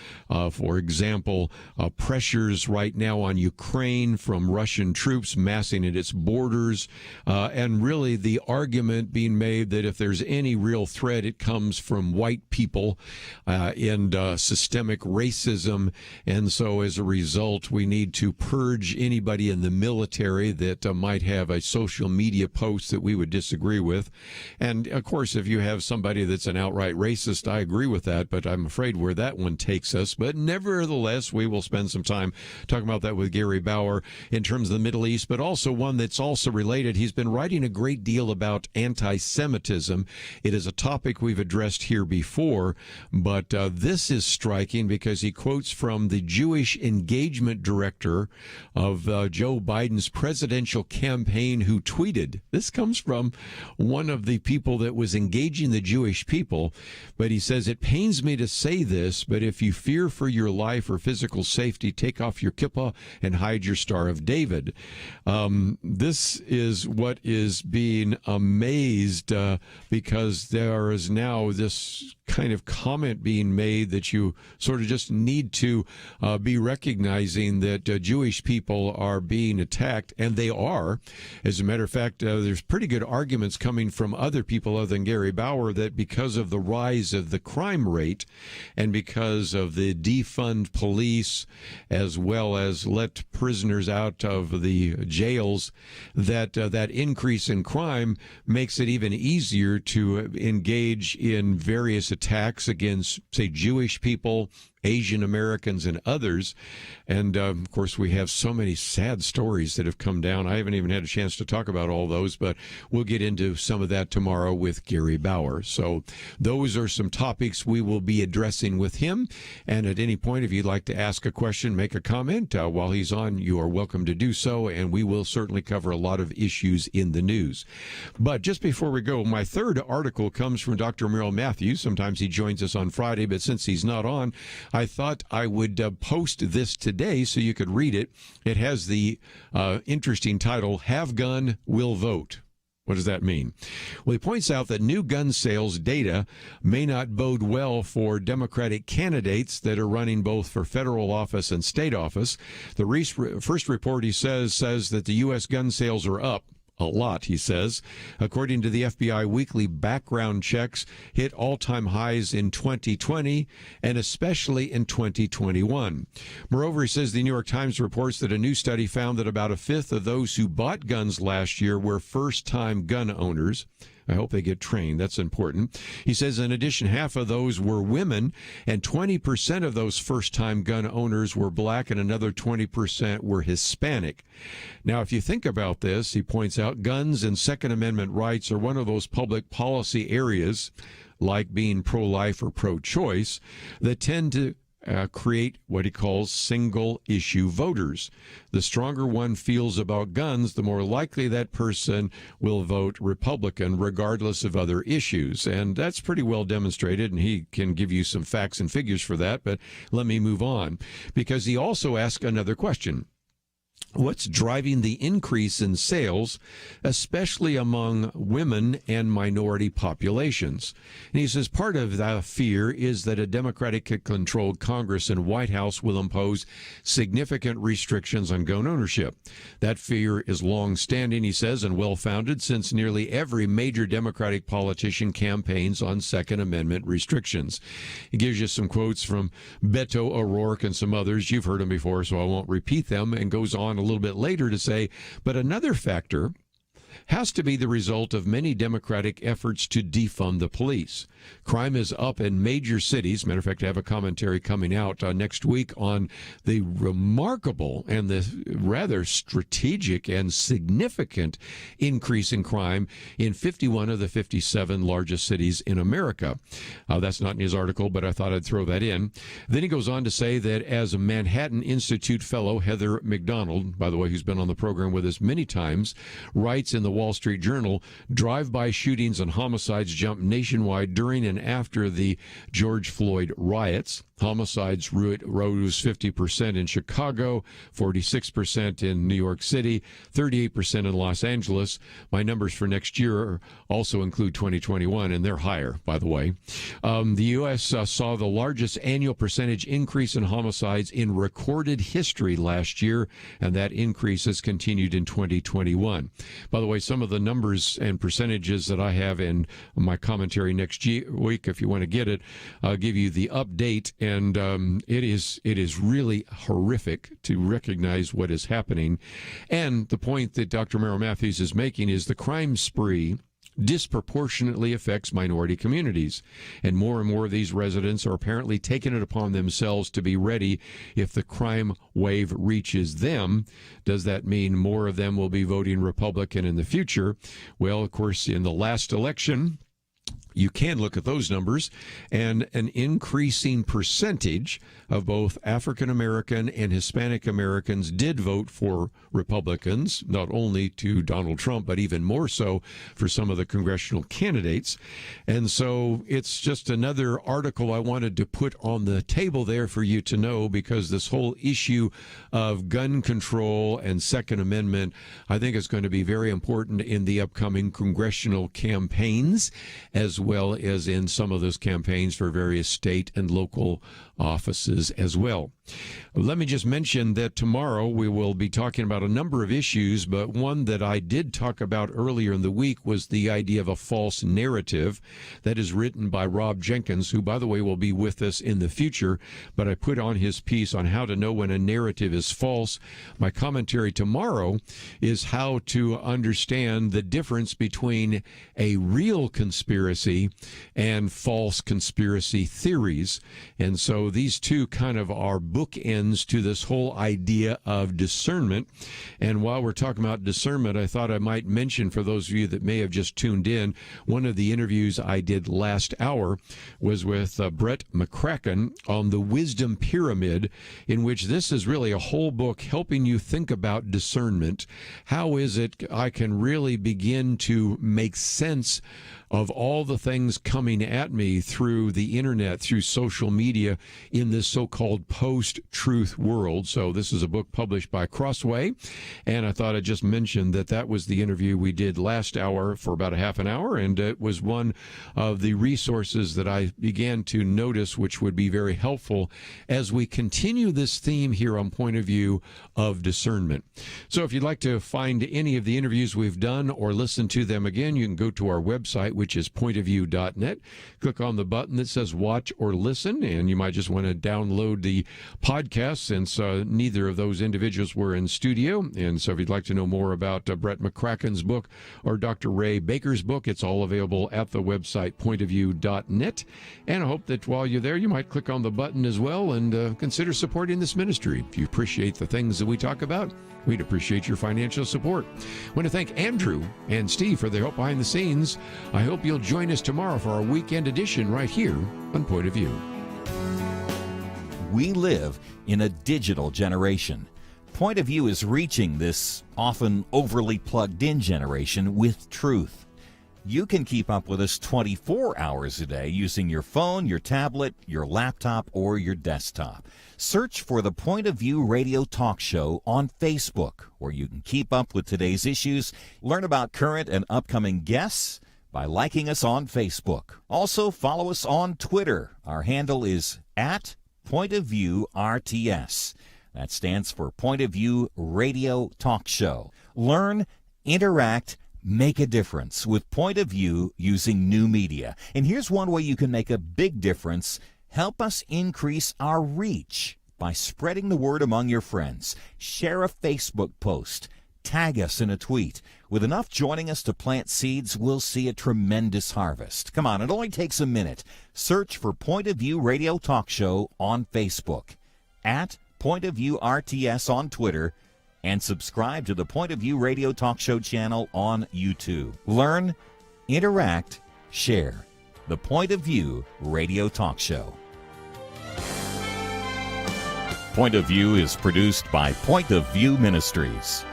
Speaker 2: for example, pressures right now on Ukraine from Russian troops massing at its borders, and really the argument being made that if there's any real threat, it comes from white people and systemic racism. And so as a result, we need to purge anybody in the military that might have a social media post that we would disagree with. And of course, if you have somebody that's an outright racist, I agree with that, but I'm afraid where that one takes us. But nevertheless, we will spend some time talking about that with Gary Bauer in terms of the Middle East, but also one that's also related. He's been writing a great deal about anti-Semitism. It is a topic we've addressed here before, but this is striking because he quotes from the Jewish engagement director of Joe Biden's presidential campaign, who tweeted. This comes from one of the people that was engaging the Jewish people, but he says, "It pains me to say this, but if you fear for your life or physical safety, take off your kippah and hide your Star of David." This is what is being amazed because there is now this kind of comment being made that you sort of just need to be recognizing that Jewish people are being attacked, and they are. As a matter of fact, there's pretty good arguments coming from other people other than Gary Bauer that because of the rise of the crime rate and because of the defund police as well as let prisoners out of the jails, that that increase in crime makes it even easier to engage in various attacks against, say, Jewish people, Asian Americans, and others. And of course, we have so many sad stories that have come down. I haven't even had a chance to talk about all those, but we'll get into some of that tomorrow with Gary Bauer. So those are some topics we will be addressing with him. And at any point, if you'd like to ask a question, make a comment while he's on, you are welcome to do so. And we will certainly cover a lot of issues in the news. But just before we go, my third article comes from Dr. Merrill Matthews. Sometimes he joins us on Friday, but since he's not on, I thought I would post this today so you could read it. It has the interesting title, "Have Gun, Will Vote." What does that mean? Well, he points out that new gun sales data may not bode well for Democratic candidates that are running both for federal office and state office. The first report, he says that the U.S. gun sales are up a lot, he says. According to the FBI, weekly background checks hit all-time highs in 2020 and especially in 2021. Moreover, he says the New York Times reports that a new study found that about a fifth of those who bought guns last year were first-time gun owners. I hope they get trained. That's important. He says, in addition, half of those were women, and 20% of those first-time gun owners were black, and another 20% were Hispanic. Now, if you think about this, he points out, guns and Second Amendment rights are one of those public policy areas, like being pro-life or pro-choice, that tend to create what he calls single-issue voters. The stronger one feels about guns, the more likely that person will vote Republican, regardless of other issues. And that's pretty well demonstrated, and he can give you some facts and figures for that. But let me move on, because he also asked another question. what's driving the increase in sales, especially among women and minority populations. And he says part of the fear is that a Democratic-controlled Congress and White House will impose significant restrictions on gun ownership. That fear is long-standing, he says, and well-founded, since nearly every major Democratic politician campaigns on Second Amendment restrictions. He gives you some quotes from Beto O'Rourke and some others. You've heard them before, so I won't repeat them, and goes on a little bit later to say, but another factor has to be the result of many Democratic efforts to defund the police. Crime is up in major cities. Matter of fact, I have a commentary coming out next week on the remarkable and the rather strategic and significant increase in crime in 51 of the 57 largest cities in America. That's not in his article, but I thought I'd throw that in. Then he goes on to say that as a Manhattan Institute fellow, Heather McDonald, by the way, who's been on the program with us many times, writes in the Wall Street Journal, drive-by shootings and homicides jumped nationwide during and after the George Floyd riots. Homicides rose 50% in Chicago, 46% in New York City, 38% in Los Angeles. My numbers for next year also include 2021, and they're higher, by the way. The U.S. saw the largest annual percentage increase in homicides in recorded history last year, and that increase has continued in 2021. By the way, some of the numbers and percentages that I have in my commentary next week, if you want to get it, I'll give you the update. And it is really horrific to recognize what is happening. And the point that Dr. Merrill Matthews is making is the crime spree disproportionately affects minority communities. And more of these residents are apparently taking it upon themselves to be ready if the crime wave reaches them. Does that mean more of them will be voting Republican in the future? Well, of course, in the last election, you can look at those numbers, and an increasing percentage of both African American and Hispanic Americans did vote for Republicans, not only to Donald Trump, but even more so for some of the congressional candidates. And so it's just another article I wanted to put on the table there for you to know, because this whole issue of gun control and Second Amendment, I think, is going to be very important in the upcoming congressional campaigns, as well as in some of those campaigns for various state and local offices as well. Let me just mention that tomorrow we will be talking about a number of issues, but one that I did talk about earlier in the week was the idea of a false narrative that is written by Rob Jenkins, who, by the way, will be with us in the future, but I put on his piece on how to know when a narrative is false. My commentary tomorrow is how to understand the difference between a real conspiracy and false conspiracy theories. And so these two kind of are bookends to this whole idea of discernment. And while we're talking about discernment, I thought I might mention, for those of you that may have just tuned in, one of the interviews I did last hour was with Brett McCracken on the wisdom pyramid, in which this is really a whole book helping you think about discernment. How is it I can really begin to make sense of all the things coming at me through the internet, through social media, in this so-called post-truth world. So this is a book published by Crossway, and I thought I'd just mention that that was the interview we did last hour for about a half an hour, and it was one of the resources that I began to notice which would be very helpful as we continue this theme here on Point of View of discernment. So if you'd like to find any of the interviews we've done or listen to them again, you can go to our website, which is pointofview.net. Click on the button that says watch or listen, and you might just want to download the podcast, since neither of those individuals were in studio. And so if you'd like to know more about Brett McCracken's book or Dr. Ray Baker's book, it's all available at the website pointofview.net. And I hope that while you're there, you might click on the button as well and consider supporting this ministry. If you appreciate the things that we talk about, we'd appreciate your financial support. I want to thank Andrew and Steve for their help behind the scenes. I hope you'll join us tomorrow for our weekend edition right here on Point of View.
Speaker 1: We live in a digital generation. Point of View is reaching this often overly plugged-in generation with truth. You can keep up with us 24 hours a day using your phone, your tablet, your laptop, or your desktop. Search for the Point of View Radio Talk Show on Facebook, where you can keep up with today's issues, learn about current and upcoming guests by liking us on Facebook. Also, follow us on Twitter. Our handle is @PointOfViewRTS. That stands for Point of View Radio Talk Show. Learn, interact, make a difference with Point of View using new media. And here's one way you can make a big difference. Help us increase our reach by spreading the word among your friends. Share a Facebook post. Tag us in a tweet. With enough joining us to plant seeds, we'll see a tremendous harvest. Come on, it only takes a minute. Search for Point of View Radio Talk Show on Facebook, @PointOfViewRTS on Twitter, and subscribe to the Point of View Radio Talk Show channel on YouTube. Learn, interact, share. The Point of View Radio Talk Show. Point of View is produced by Point of View Ministries.